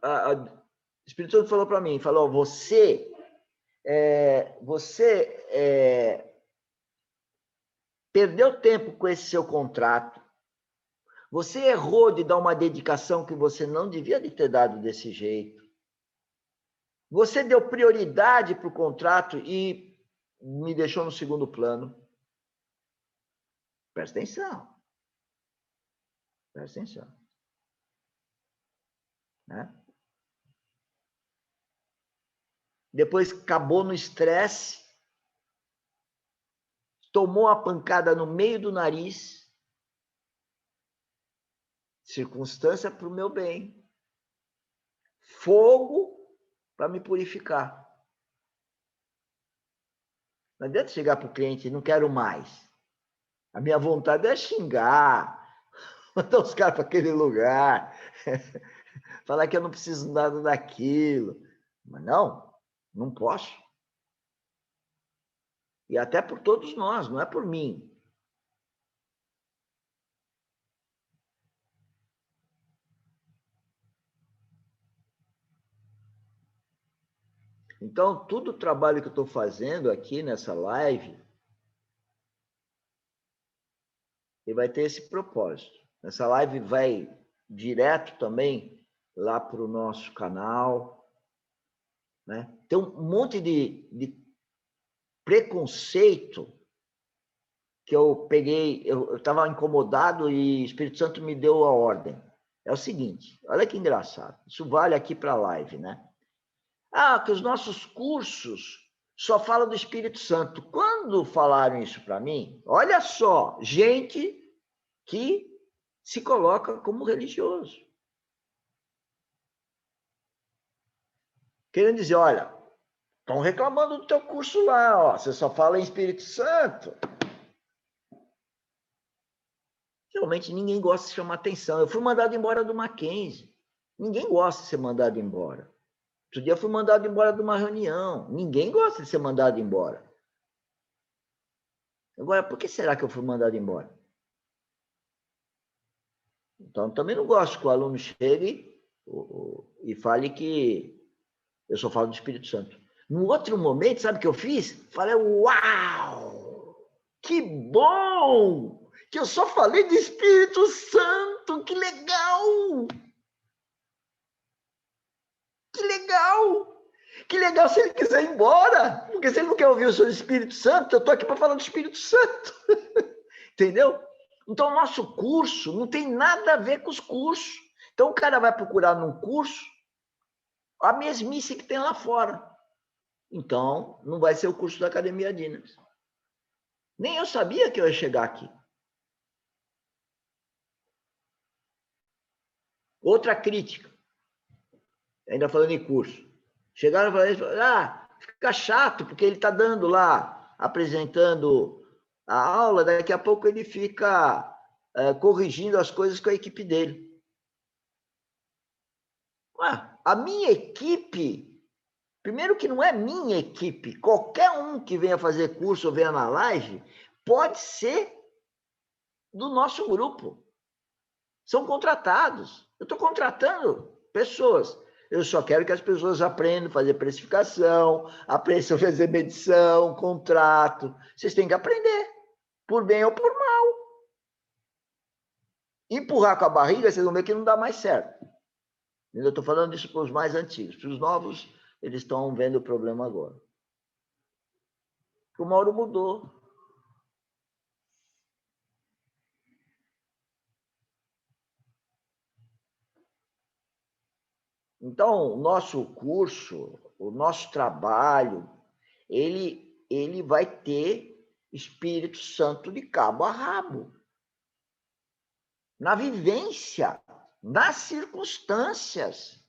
o Espírito Santo falou para mim, falou, você perdeu tempo com esse seu contrato, você errou de dar uma dedicação que você não devia de ter dado desse jeito, você deu prioridade para o contrato e me deixou no segundo plano. Presta atenção. Presta atenção. Depois acabou no estresse, tomou a pancada no meio do nariz, circunstância para o meu bem, fogo para me purificar. Não adianta chegar para o cliente, não quero mais. A minha vontade é xingar, mandar os caras para aquele lugar, falar que eu não preciso nada daquilo. Mas não posso. E até por todos nós, não é por mim. Então, todo o trabalho que eu estou fazendo aqui nessa live, ele vai ter esse propósito. Essa live vai direto também lá para o nosso canal. Tem um monte de preconceito que eu peguei, eu estava incomodado e o Espírito Santo me deu a ordem. É o seguinte, olha que engraçado, isso vale aqui para a live, que os nossos cursos só falam do Espírito Santo. Quando falaram isso para mim, olha só, gente que se coloca como religioso. Querendo dizer, olha, estão reclamando do teu curso lá, você só fala em Espírito Santo. Realmente ninguém gosta de chamar atenção. Eu fui mandado embora do Mackenzie. Ninguém gosta de ser mandado embora. Outro dia eu fui mandado embora de uma reunião. Ninguém gosta de ser mandado embora. Agora, por que será que eu fui mandado embora? Então, também não gosto que o aluno chegue e fale que eu só falo do Espírito Santo. Num outro momento, sabe o que eu fiz? Falei, uau! Que bom! Que eu só falei do Espírito Santo! Que legal! Que legal! Que legal se ele quiser ir embora! Porque se ele não quer ouvir o seu Espírito Santo, eu estou aqui para falar do Espírito Santo. Entendeu? Então, o nosso curso não tem nada a ver com os cursos. Então, o cara vai procurar num curso a mesmice que tem lá fora. Então, não vai ser o curso da Academia Dynamis. Nem eu sabia que eu ia chegar aqui. Outra crítica, ainda falando em curso. Chegaram e falaram, fica chato, porque ele está dando lá, apresentando a aula, daqui a pouco ele fica corrigindo as coisas com a equipe dele. A minha equipe, primeiro que não é minha equipe, qualquer um que venha fazer curso ou venha na live, pode ser do nosso grupo. São contratados. Eu estou contratando pessoas. Eu só quero que as pessoas aprendam a fazer precificação, aprendam a fazer medição, contrato. Vocês têm que aprender, por bem ou por mal. Empurrar com a barriga, vocês vão ver que não dá mais certo. Eu estou falando isso para os mais antigos. Para os novos, eles estão vendo o problema agora. O Mauro mudou. Então, o nosso curso, o nosso trabalho, ele vai ter Espírito Santo de cabo a rabo. Na vivência, nas circunstâncias,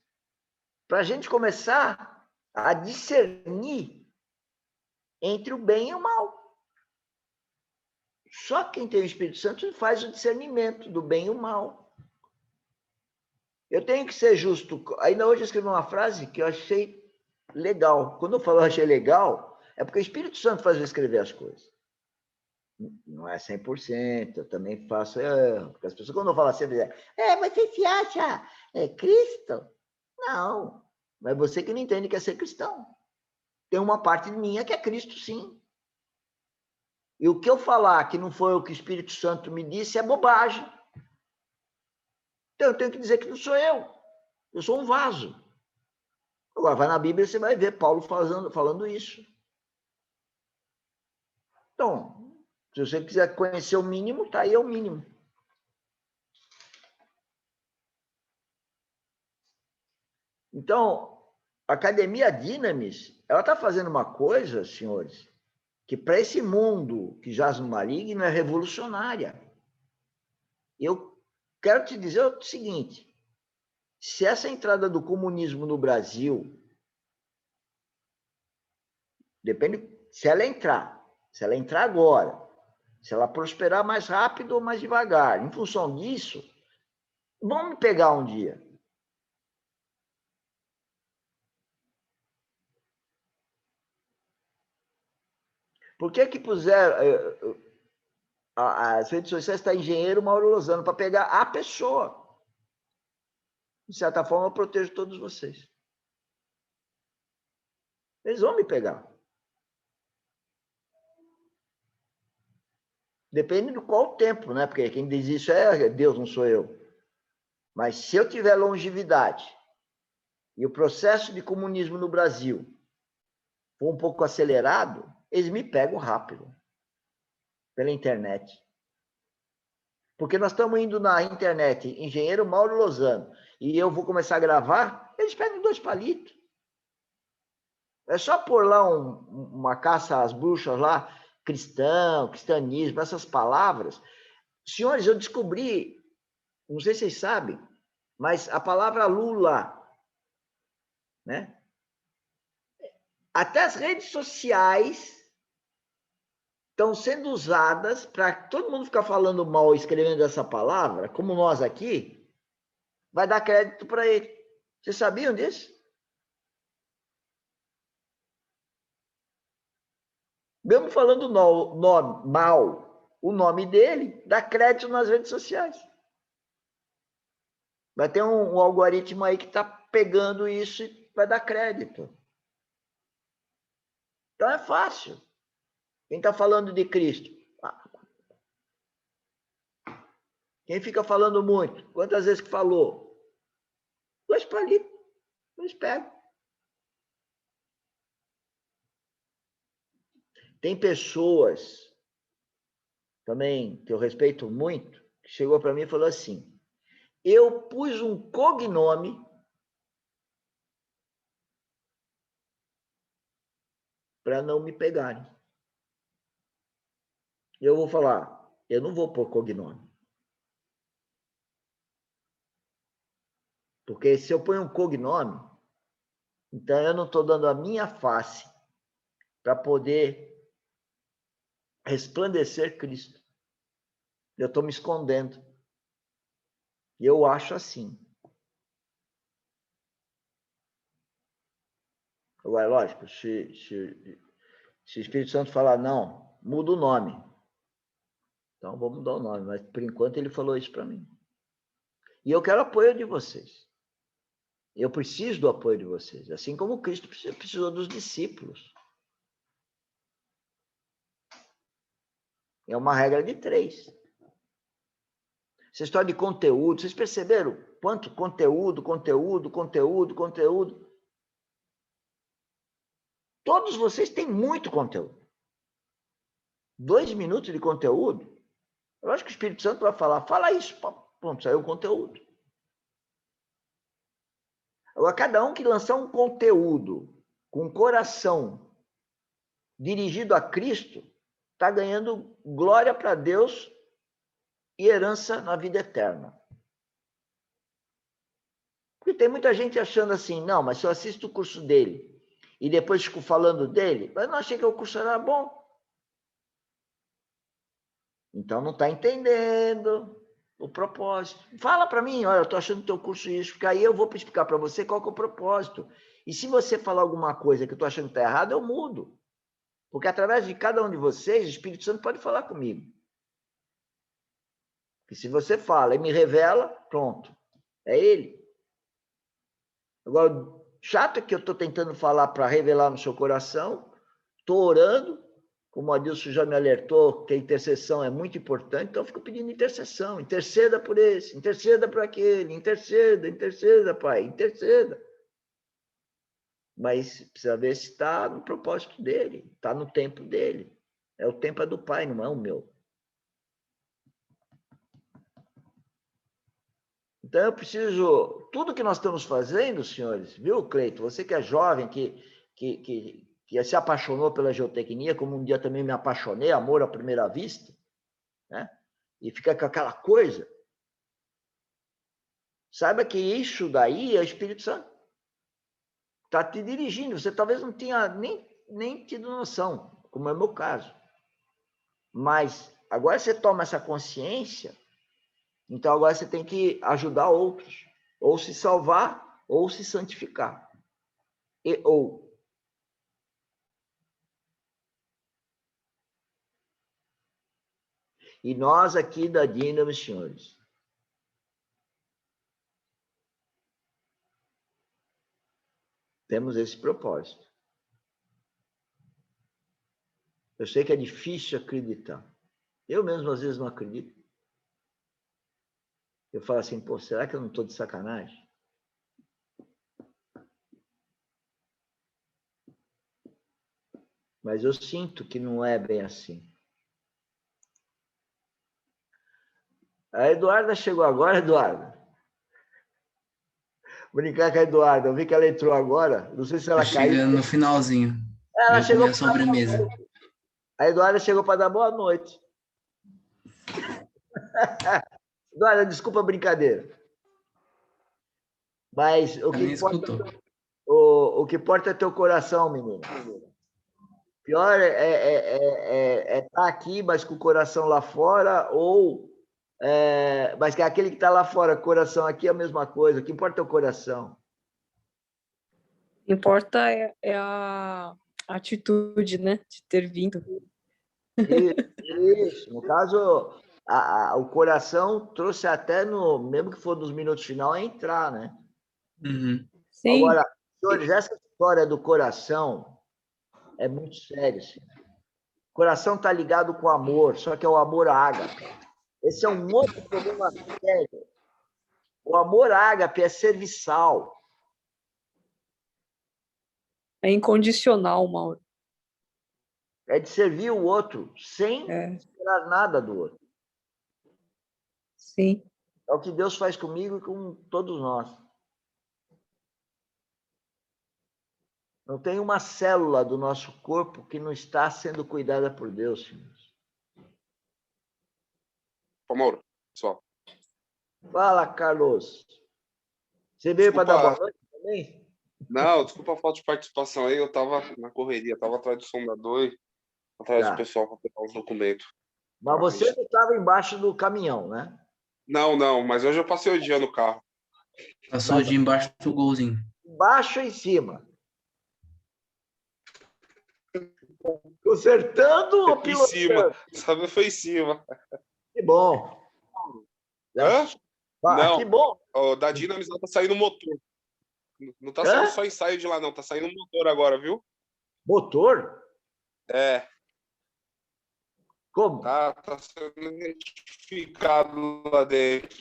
para a gente começar a discernir entre o bem e o mal. Só quem tem o Espírito Santo faz o discernimento do bem e o mal. Eu tenho que ser justo. Ainda hoje eu escrevi uma frase que eu achei legal. Quando eu falo achei legal, é porque o Espírito Santo faz eu escrever as coisas. Não é 100%, eu também faço erro. Porque as pessoas, quando eu falo assim, dizem, você se acha Cristo? Não, mas você que não entende que é ser cristão. Tem uma parte minha que é Cristo, sim. E o que eu falar que não foi o que o Espírito Santo me disse é bobagem. Então, eu tenho que dizer que não sou eu. Eu sou um vaso. Agora, vai na Bíblia, você vai ver Paulo falando isso. Então, se você quiser conhecer o mínimo, tá aí é o mínimo. Então, a Academia Dynamis, ela está fazendo uma coisa, senhores, que para esse mundo que jaz no maligno é revolucionária. Eu quero te dizer o seguinte, se essa entrada do comunismo no Brasil, depende se ela entrar agora, se ela prosperar mais rápido ou mais devagar, em função disso, vão me pegar um dia. Por que puseram... As redes sociais está engenheiro Mauro Lozano para pegar a pessoa. De certa forma, eu protejo todos vocês. Eles vão me pegar. Depende do qual tempo, né? Porque quem diz isso é Deus, não sou eu. Mas se eu tiver longevidade e o processo de comunismo no Brasil for um pouco acelerado, eles me pegam rápido pela internet. Porque nós estamos indo na internet, engenheiro Mauro Lozano, e eu vou começar a gravar, eles pegam 2 palitos. É só pôr lá uma caça às bruxas lá, cristianismo, essas palavras. Senhores, eu descobri, não sei se vocês sabem, mas a palavra Lula, né? Até as redes sociais estão sendo usadas para todo mundo ficar falando mal, escrevendo essa palavra, como nós aqui, vai dar crédito para ele. Vocês sabiam disso? Mesmo falando mal, o nome dele dá crédito nas redes sociais. Vai ter um algoritmo aí que está pegando isso e vai dar crédito. Então é fácil. Quem está falando de Cristo? Quem fica falando muito? Quantas vezes que falou? 2 palitos. 2 pegam. Tem pessoas também que eu respeito muito, que chegou para mim e falou assim: eu pus um cognome para não me pegarem. Eu vou falar, eu não vou pôr cognome. Porque se eu ponho um cognome, então eu não estou dando a minha face para poder resplandecer Cristo. Eu estou me escondendo. E eu acho assim. Agora, lógico, se o Espírito Santo falar, não, muda o nome. Então, vou mudar o nome. Mas, por enquanto, ele falou isso para mim. E eu quero apoio de vocês. Eu preciso do apoio de vocês. Assim como Cristo precisou dos discípulos. É uma regra de 3. Essa história de conteúdo, vocês perceberam quanto conteúdo? Todos vocês têm muito conteúdo. 2 minutos de conteúdo. Eu acho que o Espírito Santo vai falar, fala isso, pronto, saiu o conteúdo. Agora, cada um que lançar um conteúdo com o coração dirigido a Cristo, está ganhando glória para Deus e herança na vida eterna. Porque tem muita gente achando assim, não, mas se eu assisto o curso dele e depois fico falando dele, mas não achei que o curso era bom. Então não está entendendo o propósito. Fala para mim, olha, eu estou achando o teu curso isso, porque aí eu vou explicar para você qual que é o propósito. E se você falar alguma coisa que eu estou achando que está errado, eu mudo. Porque através de cada um de vocês, o Espírito Santo pode falar comigo. E se você fala e me revela, pronto, é ele. Agora, chato é que eu estou tentando falar para revelar no seu coração, estou orando, como o Adilson já me alertou, que a intercessão é muito importante, então eu fico pedindo intercessão, interceda por esse, interceda por aquele, interceda, Pai, interceda. Mas precisa ver se está no propósito dele, está no tempo dele. O tempo é do Pai, não é o meu. Então, eu preciso... Tudo que nós estamos fazendo, senhores, viu, Cleito? Você que é jovem, que se apaixonou pela geotecnia, como um dia também me apaixonei, amor à primeira vista, né? E fica com aquela coisa. Saiba que isso daí é o Espírito Santo. Está te dirigindo. Você talvez não tenha nem tido noção, como é o meu caso. Mas agora você toma essa consciência, então agora você tem que ajudar outros, ou se salvar, ou se santificar. E nós aqui da Dínamo, senhores, temos esse propósito. Eu sei que é difícil acreditar. Eu mesmo, às vezes, não acredito. Eu falo assim, pô, será que eu não estou de sacanagem? Mas eu sinto que não é bem assim. A Eduarda chegou agora, Eduarda. Vou brincar com a Eduarda. Eu vi que ela entrou agora. Não sei se ela caiu. Chegando no finalzinho. Ela chegou a sobremesa. A Eduarda chegou para dar boa noite. Eduarda, desculpa a brincadeira. Mas o que importa é teu coração, menino. Pior é estar aqui, mas com o coração lá fora, mas que aquele que está lá fora, coração aqui é a mesma coisa. O que importa é o coração. Importa é a atitude, né? De ter vindo. Isso. No caso, o coração trouxe até no, mesmo que for nos minutos final, a entrar, né? Uhum. Sim. Agora, senhores, essa história do coração é muito séria. Senhor. O coração está ligado com o amor, só que é o amor ágape. Esse é um outro problema sério. O amor ágape é serviçal. É incondicional, Mauro. É de servir o outro sem esperar nada do outro. Sim. É o que Deus faz comigo e com todos nós. Não tem uma célula do nosso corpo que não está sendo cuidada por Deus, senhores. Ô, Mauro, pessoal. Fala, Carlos. Você veio para dar boa noite também? Não, desculpa a falta de participação aí, eu estava na correria, estava atrás do sondador e atrás do pessoal para pegar os documentos. Mas você não estava embaixo do caminhão, né? Não, mas hoje eu passei o dia no carro. Passou o dia embaixo do golzinho. Embaixo ou em cima? Consertando ou pilotando? Em cima, sabe? Foi em cima. Que bom. Hã? Não, que bom. Da Dinamis tá saindo motor. Não tá saindo só ensaio de lá, não. Tá saindo motor agora, viu? Motor? É. Como? Tá sendo identificado lá dentro.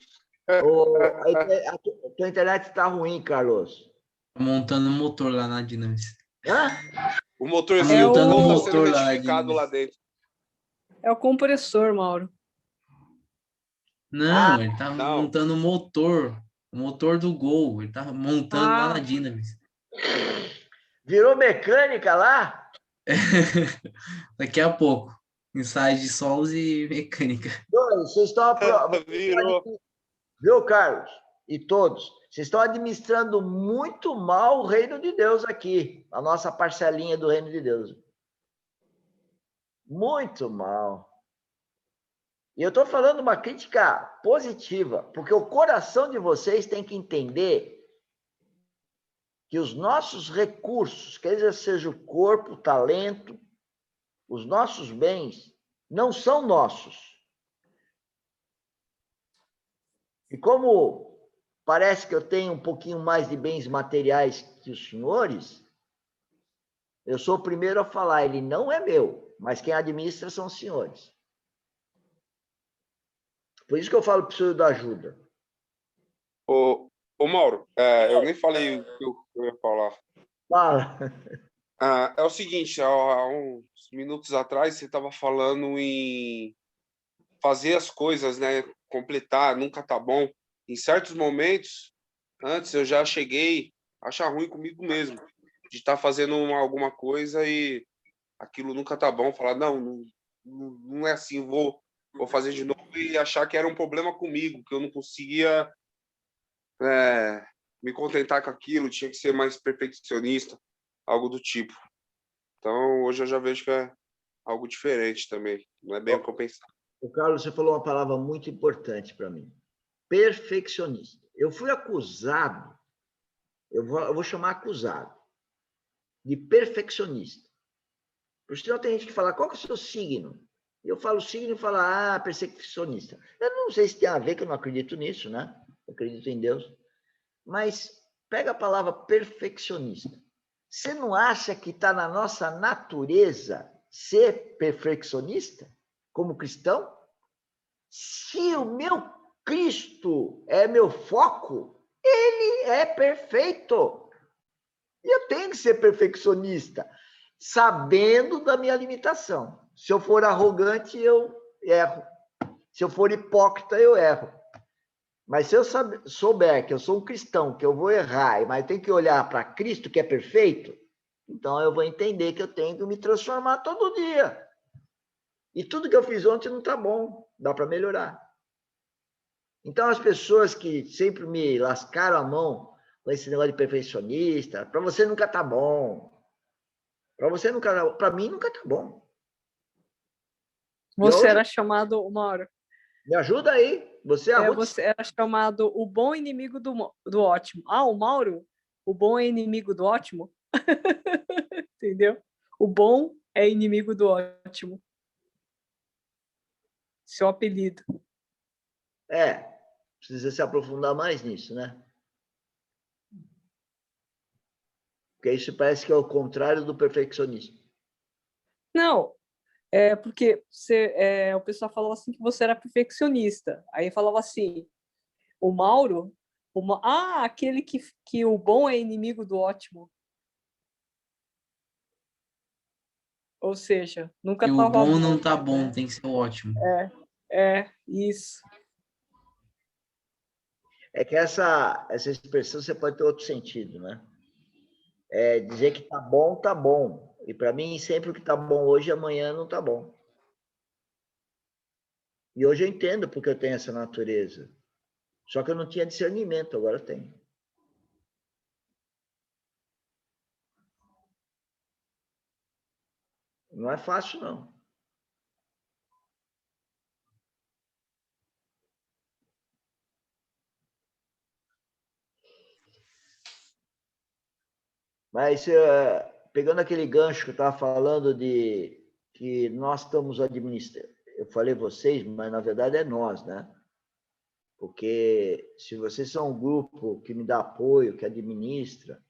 A tua internet está ruim, Carlos. Tá montando um motor lá na Dinamis. Hã? O motorzinho montando um tá motor sendo lá retificado lá dentro. É o compressor, Mauro. Não, ele tá montando o motor do Gol. Ele tá montando lá na Dinamis. Virou mecânica lá? Daqui a pouco. Ensaio de solos e mecânica. Vocês estão viu, Carlos? E todos. Vocês estão administrando muito mal o reino de Deus aqui. A nossa parcelinha do reino de Deus. Muito mal. E eu estou falando uma crítica positiva, porque o coração de vocês tem que entender que os nossos recursos, quer seja o corpo, o talento, os nossos bens, não são nossos. E como parece que eu tenho um pouquinho mais de bens materiais que os senhores, eu sou o primeiro a falar, ele não é meu, mas quem administra são os senhores. Por isso que eu falo que preciso da ajuda. Ô, Mauro, eu nem falei o que eu ia falar. Fala. É o seguinte, há uns minutos atrás você estava falando em fazer as coisas, né? Completar, nunca tá bom. Em certos momentos, antes eu já cheguei a achar ruim comigo mesmo, de estar fazendo alguma coisa e aquilo nunca tá bom. Falar, não é assim, vou fazer de novo e achar que era um problema comigo, que eu não conseguia me contentar com aquilo, tinha que ser mais perfeccionista, algo do tipo. Então, hoje eu já vejo que é algo diferente também, não é bem o que eu pensava. O Carlos, você falou uma palavra muito importante para mim. Perfeccionista. Eu fui acusado, eu vou chamar acusado, de perfeccionista. Por isso tem gente que fala, qual que é o seu signo? Eu falo signo e fala, perfeccionista. Eu não sei se tem a ver, que eu não acredito nisso, né? Eu acredito em Deus. Mas pega a palavra perfeccionista. Você não acha que está na nossa natureza ser perfeccionista como cristão? Se o meu Cristo é meu foco, ele é perfeito. E eu tenho que ser perfeccionista, sabendo da minha limitação. Se eu for arrogante, eu erro. Se eu for hipócrita, eu erro. Mas se eu souber que eu sou um cristão, que eu vou errar, mas eu tenho que olhar para Cristo, que é perfeito, então eu vou entender que eu tenho que me transformar todo dia. E tudo que eu fiz ontem não está bom, dá para melhorar. Então, as pessoas que sempre me lascaram a mão com esse negócio de perfeccionista, para você nunca está bom. Para mim nunca está bom. Você era chamado, Mauro. Me ajuda aí. Você era chamado o bom inimigo do ótimo. O Mauro, o bom é inimigo do ótimo? Entendeu? O bom é inimigo do ótimo. Seu apelido. Precisa se aprofundar mais nisso, né? Porque isso parece que é o contrário do perfeccionismo. Não, porque o pessoal falava assim que você era perfeccionista. Aí falava assim, o Mauro, aquele que o bom é inimigo do ótimo. Ou seja, nunca E o estava bom bom. não tá bom, Né? tem que ser o ótimo. Isso. É que essa expressão você pode ter outro sentido, né? Dizer que tá bom, tá bom. E para mim, sempre o que tá bom hoje, amanhã não tá bom. E hoje eu entendo porque eu tenho essa natureza. Só que eu não tinha discernimento, agora eu tenho. Não é fácil, não. Mas, pegando aquele gancho que eu estava falando de que nós estamos administrando, eu falei vocês, mas na verdade é nós, né? Porque se vocês são um grupo que me dá apoio, que administra,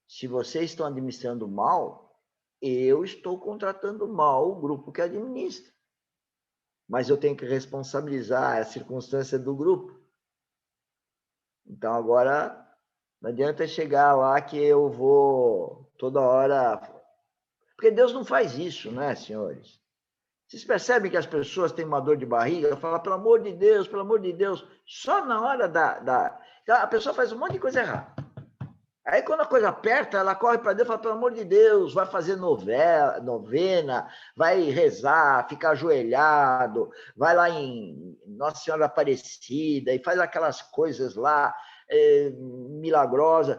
se vocês estão administrando mal, eu estou contratando mal o grupo que administra. Mas eu tenho que responsabilizar a circunstância do grupo. Então, agora, não adianta chegar lá que eu vou toda hora... Porque Deus não faz isso, né, senhores? Vocês percebem que as pessoas têm uma dor de barriga, falam, pelo amor de Deus, só na hora a pessoa faz um monte de coisa errada. Aí, quando a coisa aperta, ela corre para Deus e fala, pelo amor de Deus, vai fazer novena, vai rezar, ficar ajoelhado, vai lá em Nossa Senhora Aparecida e faz aquelas coisas lá, milagrosas.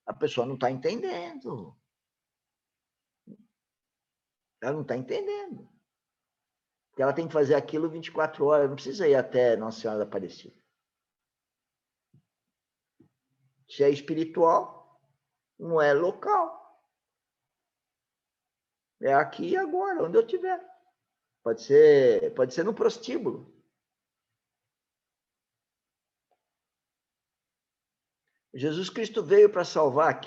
A pessoa não está entendendo. Ela não está entendendo. Porque ela tem que fazer aquilo 24 horas, não precisa ir até Nossa Senhora Aparecida. Se é espiritual, não é local. É aqui e agora, onde eu estiver. Pode ser no prostíbulo. Jesus Cristo veio para salvar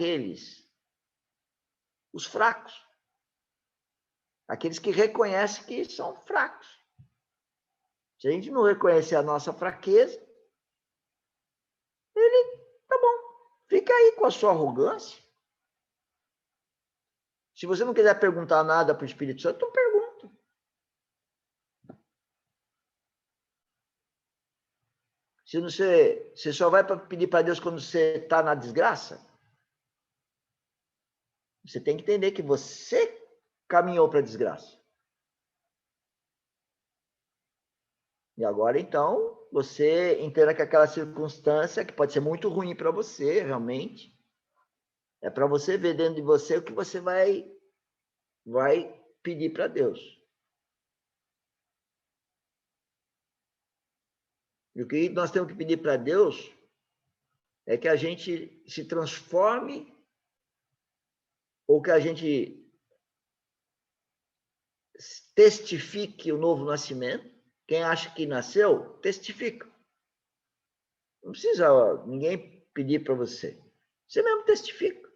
os fracos. Aqueles que reconhecem que são fracos. Se a gente não reconhecer a nossa fraqueza, tá bom, fica aí com a sua arrogância. Se você não quiser perguntar nada para o Espírito Santo, então pergunta. Se você só vai pedir para Deus quando você está na desgraça, você tem que entender que você caminhou para a desgraça. E agora, então, você entenda que aquela circunstância, que pode ser muito ruim para você, realmente, é para você ver dentro de você o que você vai pedir para Deus. E o que nós temos que pedir para Deus é que a gente se transforme ou que a gente testifique o novo nascimento. Quem acha que nasceu, testifica. Não precisa ninguém pedir para você. Você mesmo testifica.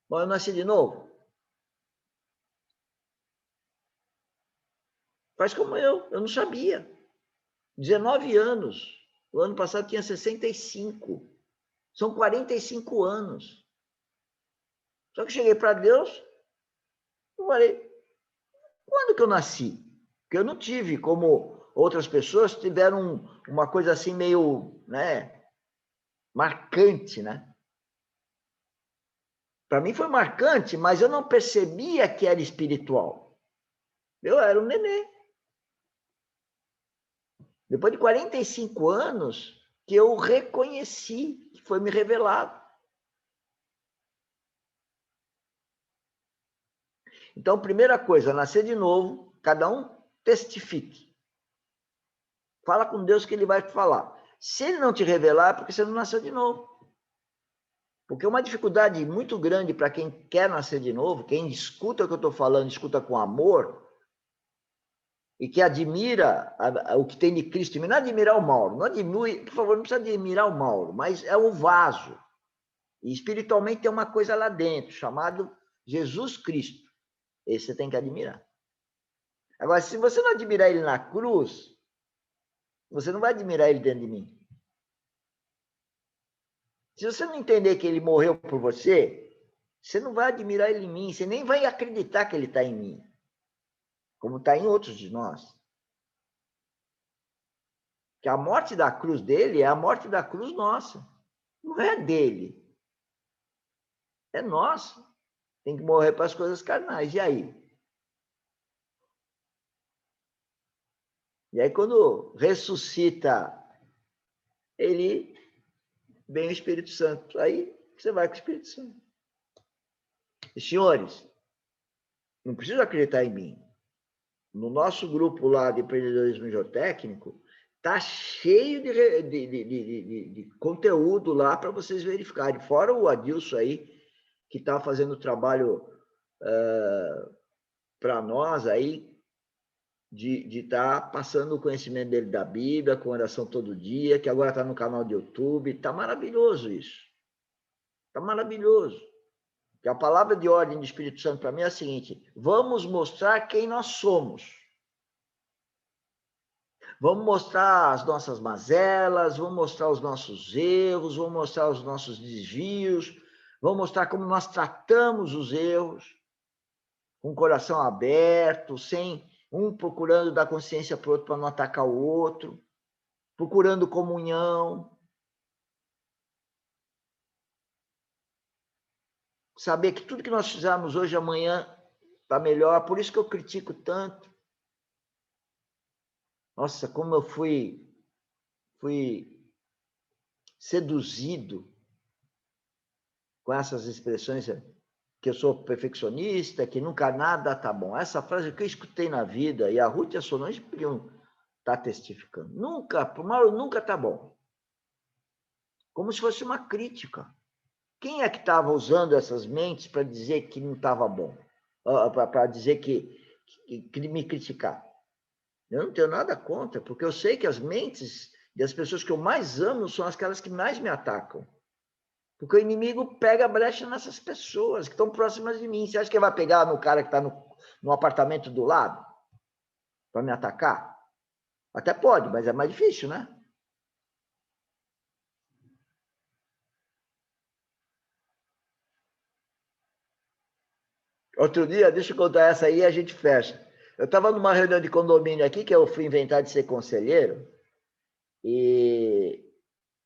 Bom, eu nasci de novo. Faz como eu não sabia. 19 anos. O ano passado tinha 65. São 45 anos. Só que cheguei para Deus e falei, quando que eu nasci? Porque eu não tive, como outras pessoas tiveram uma coisa assim meio, né, marcante, né? Para mim foi marcante, mas eu não percebia que era espiritual. Eu era um nenê. Depois de 45 anos, que eu reconheci, que foi me revelado. Então, primeira coisa, nascer de novo, cada um testifique. Fala com Deus que ele vai te falar. Se ele não te revelar, é porque você não nasceu de novo. Porque uma dificuldade muito grande para quem quer nascer de novo, quem escuta o que eu estou falando, escuta com amor, e que admira o que tem de Cristo, não admirar o Mauro, não admire, por favor, não precisa admirar o Mauro, mas é um vaso. E espiritualmente tem uma coisa lá dentro, chamado Jesus Cristo. Esse você tem que admirar. Agora, se você não admirar ele na cruz, você não vai admirar ele dentro de mim. Se você não entender que ele morreu por você, você não vai admirar ele em mim, você nem vai acreditar que ele está em mim, como está em outros de nós. Que a morte da cruz dele é a morte da cruz nossa. Não é dele. É nosso. Tem que morrer para as coisas carnais. E aí? E aí, quando ressuscita ele, vem o Espírito Santo. Aí você vai com o Espírito Santo. E, senhores, não precisa acreditar em mim. No nosso grupo lá de empreendedorismo geotécnico, está cheio de conteúdo lá para vocês verificarem. Fora o Adilson aí, que está fazendo trabalho para nós aí, de estar passando o conhecimento dele da Bíblia, com oração todo dia, que agora está no canal do YouTube. Está maravilhoso isso. Está maravilhoso. Que a palavra de ordem do Espírito Santo para mim é a seguinte: vamos mostrar quem nós somos. Vamos mostrar as nossas mazelas, vamos mostrar os nossos erros, vamos mostrar os nossos desvios, vamos mostrar como nós tratamos os erros, com o coração aberto, sem um procurando dar consciência para o outro para não atacar o outro, procurando comunhão. Saber que tudo que nós fizermos hoje, amanhã, está melhor. Por isso que eu critico tanto. Nossa, como eu fui seduzido com essas expressões, que eu sou perfeccionista, que nunca nada tá bom. Essa frase que eu escutei na vida, e a Ruth e a Solange podiam estar testificando. Nunca, para o Mauro, nunca tá bom. Como se fosse uma crítica. Quem é que estava usando essas mentes para dizer que não estava bom? Para dizer que me criticar? Eu não tenho nada contra, porque eu sei que as mentes das pessoas que eu mais amo são aquelas que mais me atacam. Porque o inimigo pega a brecha nessas pessoas que estão próximas de mim. Você acha que ele vai pegar no cara que está no apartamento do lado para me atacar? Até pode, mas é mais difícil, né? Outro dia, deixa eu contar essa aí e a gente fecha. Eu estava numa reunião de condomínio aqui, que eu fui inventar de ser conselheiro, e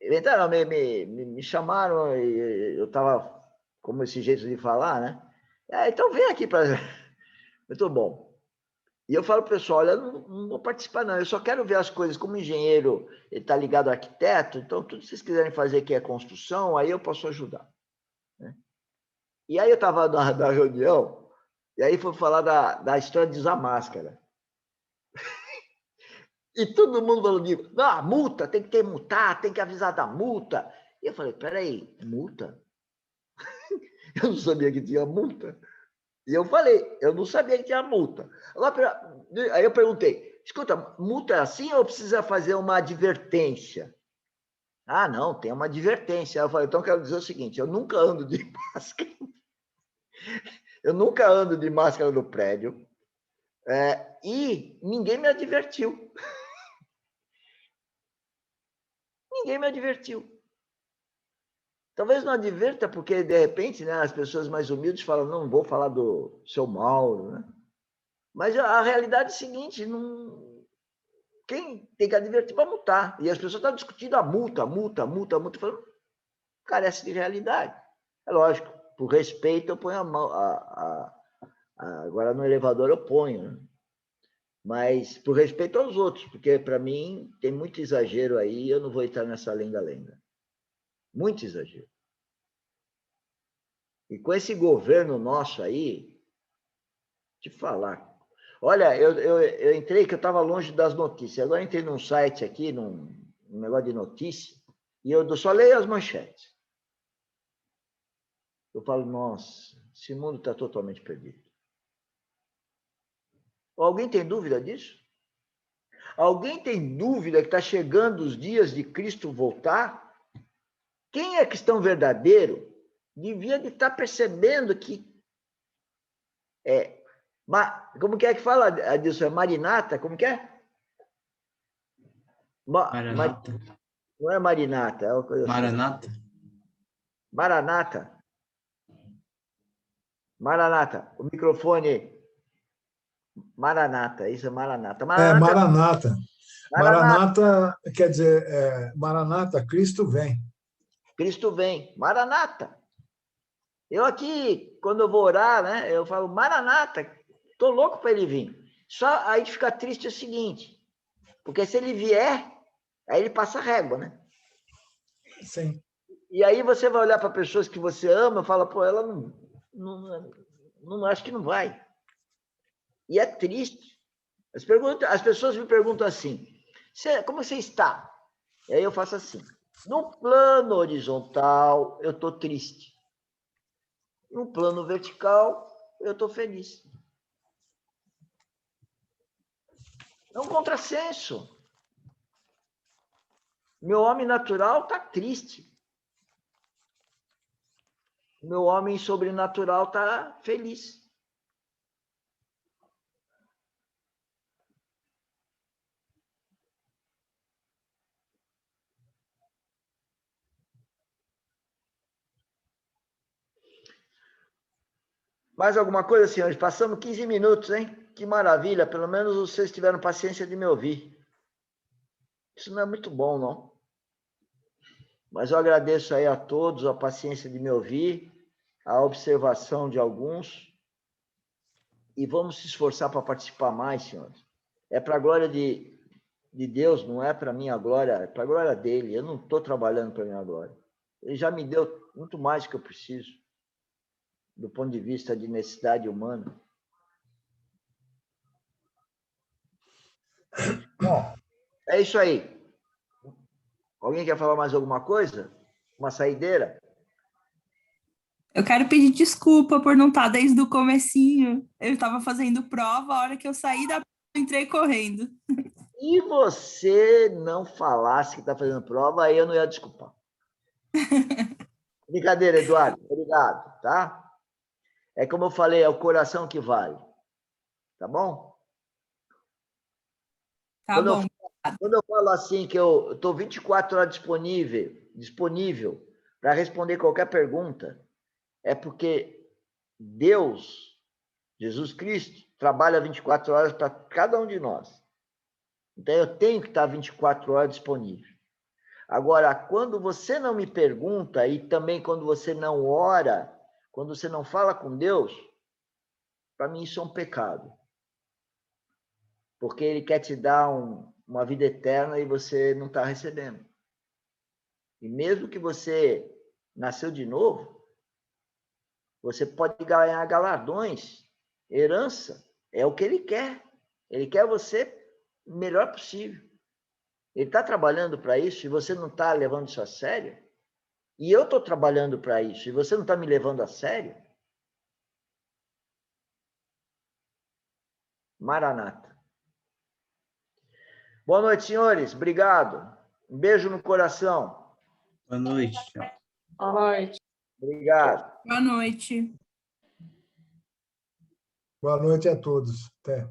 inventaram, me chamaram, e eu estava como esse jeito de falar, né? Então vem aqui para... Muito bom. E eu falo para o pessoal, olha, eu não vou participar não, eu só quero ver as coisas, como engenheiro, ele está ligado ao arquiteto, então tudo que vocês quiserem fazer que é construção, aí eu posso ajudar. Né? E aí eu estava na reunião, e aí foi falar da história de usar máscara. E todo mundo falou comigo, não, a multa, tem que ter multar, tem que avisar da multa. E eu falei, peraí, multa? Eu não sabia que tinha multa. E eu falei, eu não sabia que tinha multa. Aí eu perguntei, escuta, multa é assim ou precisa fazer uma advertência? Ah, não, tem uma advertência. Eu falei, então eu quero dizer o seguinte, eu nunca ando de máscara. Eu nunca ando de máscara no prédio. E ninguém me advertiu. Ninguém me advertiu. Talvez não adverta, porque, de repente, né, as pessoas mais humildes falam, não vou falar do seu Mauro, né? Mas a realidade é a seguinte, quem tem que advertir vai multar. E as pessoas estão discutindo a multa, falando, carece de realidade. É lógico, por respeito eu ponho a mão, agora no elevador eu ponho, né? Mas por respeito aos outros, porque para mim tem muito exagero aí, eu não vou entrar nessa lenga-lenga. Muito exagero. E com esse governo nosso aí, te falar. Olha, eu entrei, que eu estava longe das notícias. Agora entrei num site aqui, num negócio de notícia, e eu só leio as manchetes. eu falo, nossa, esse mundo está totalmente perdido. Alguém tem dúvida disso? Alguém tem dúvida que está chegando os dias de Cristo voltar? Quem é cristão verdadeiro devia de estar percebendo que como que é que fala disso? É marinata? Como que é? Maranata. Não é marinata, é uma coisa assim. Maranata. Maranata. Maranata. O microfone. Maranata, isso é Maranata. Maranata. Maranata. Maranata quer dizer, Maranata, Cristo vem. Cristo vem. Maranata. Eu aqui, quando eu vou orar, né, eu falo, Maranata, estou louco para ele vir. Só aí fica triste o seguinte, porque se ele vier, aí ele passa régua, né? Sim. E aí você vai olhar para pessoas que você ama e fala, pô, ela não acho que não vai. E é triste. As pessoas me perguntam assim, como você está? E aí eu faço assim, no plano horizontal, eu estou triste. No plano vertical, eu estou feliz. É um contrassenso. Meu homem natural está triste. Meu homem sobrenatural está feliz. Mais alguma coisa, senhores? Passamos 15 minutos, hein? Que maravilha. Pelo menos vocês tiveram paciência de me ouvir. Isso não é muito bom, não. Mas eu agradeço aí a todos a paciência de me ouvir, a observação de alguns. E vamos se esforçar para participar mais, senhores. É para a glória de Deus, não é para a minha glória, é para a glória dele. Eu não estou trabalhando para a minha glória. Ele já me deu muito mais do que eu preciso, do ponto de vista de necessidade humana. Bom, é isso aí. Alguém quer falar mais alguma coisa? Uma saideira? Eu quero pedir desculpa por não estar desde o comecinho. Eu estava fazendo prova, a hora que eu saí da prova, eu entrei correndo. Se você não falasse que está fazendo prova, aí eu não ia desculpar. Brincadeira, Eduardo. Obrigado, tá? É como eu falei, é o coração que vale. Tá bom? Tá bom. Quando eu falo assim que eu estou 24 horas disponível para responder qualquer pergunta, é porque Deus, Jesus Cristo, trabalha 24 horas para cada um de nós. Então, eu tenho que estar 24 horas disponível. Agora, quando você não me pergunta, e também quando você não ora, quando você não fala com Deus, para mim isso é um pecado. Porque Ele quer te dar uma vida eterna e você não está recebendo. E mesmo que você nasceu de novo, você pode ganhar galardões, herança, é o que Ele quer. Ele quer você o melhor possível. Ele está trabalhando para isso e você não está levando isso a sério? E eu estou trabalhando para isso e você não está me levando a sério? Maranata. Boa noite, senhores. Obrigado. Um beijo no coração. Boa noite. Tchau. Boa noite. Obrigado. Boa noite. Boa noite a todos. Até.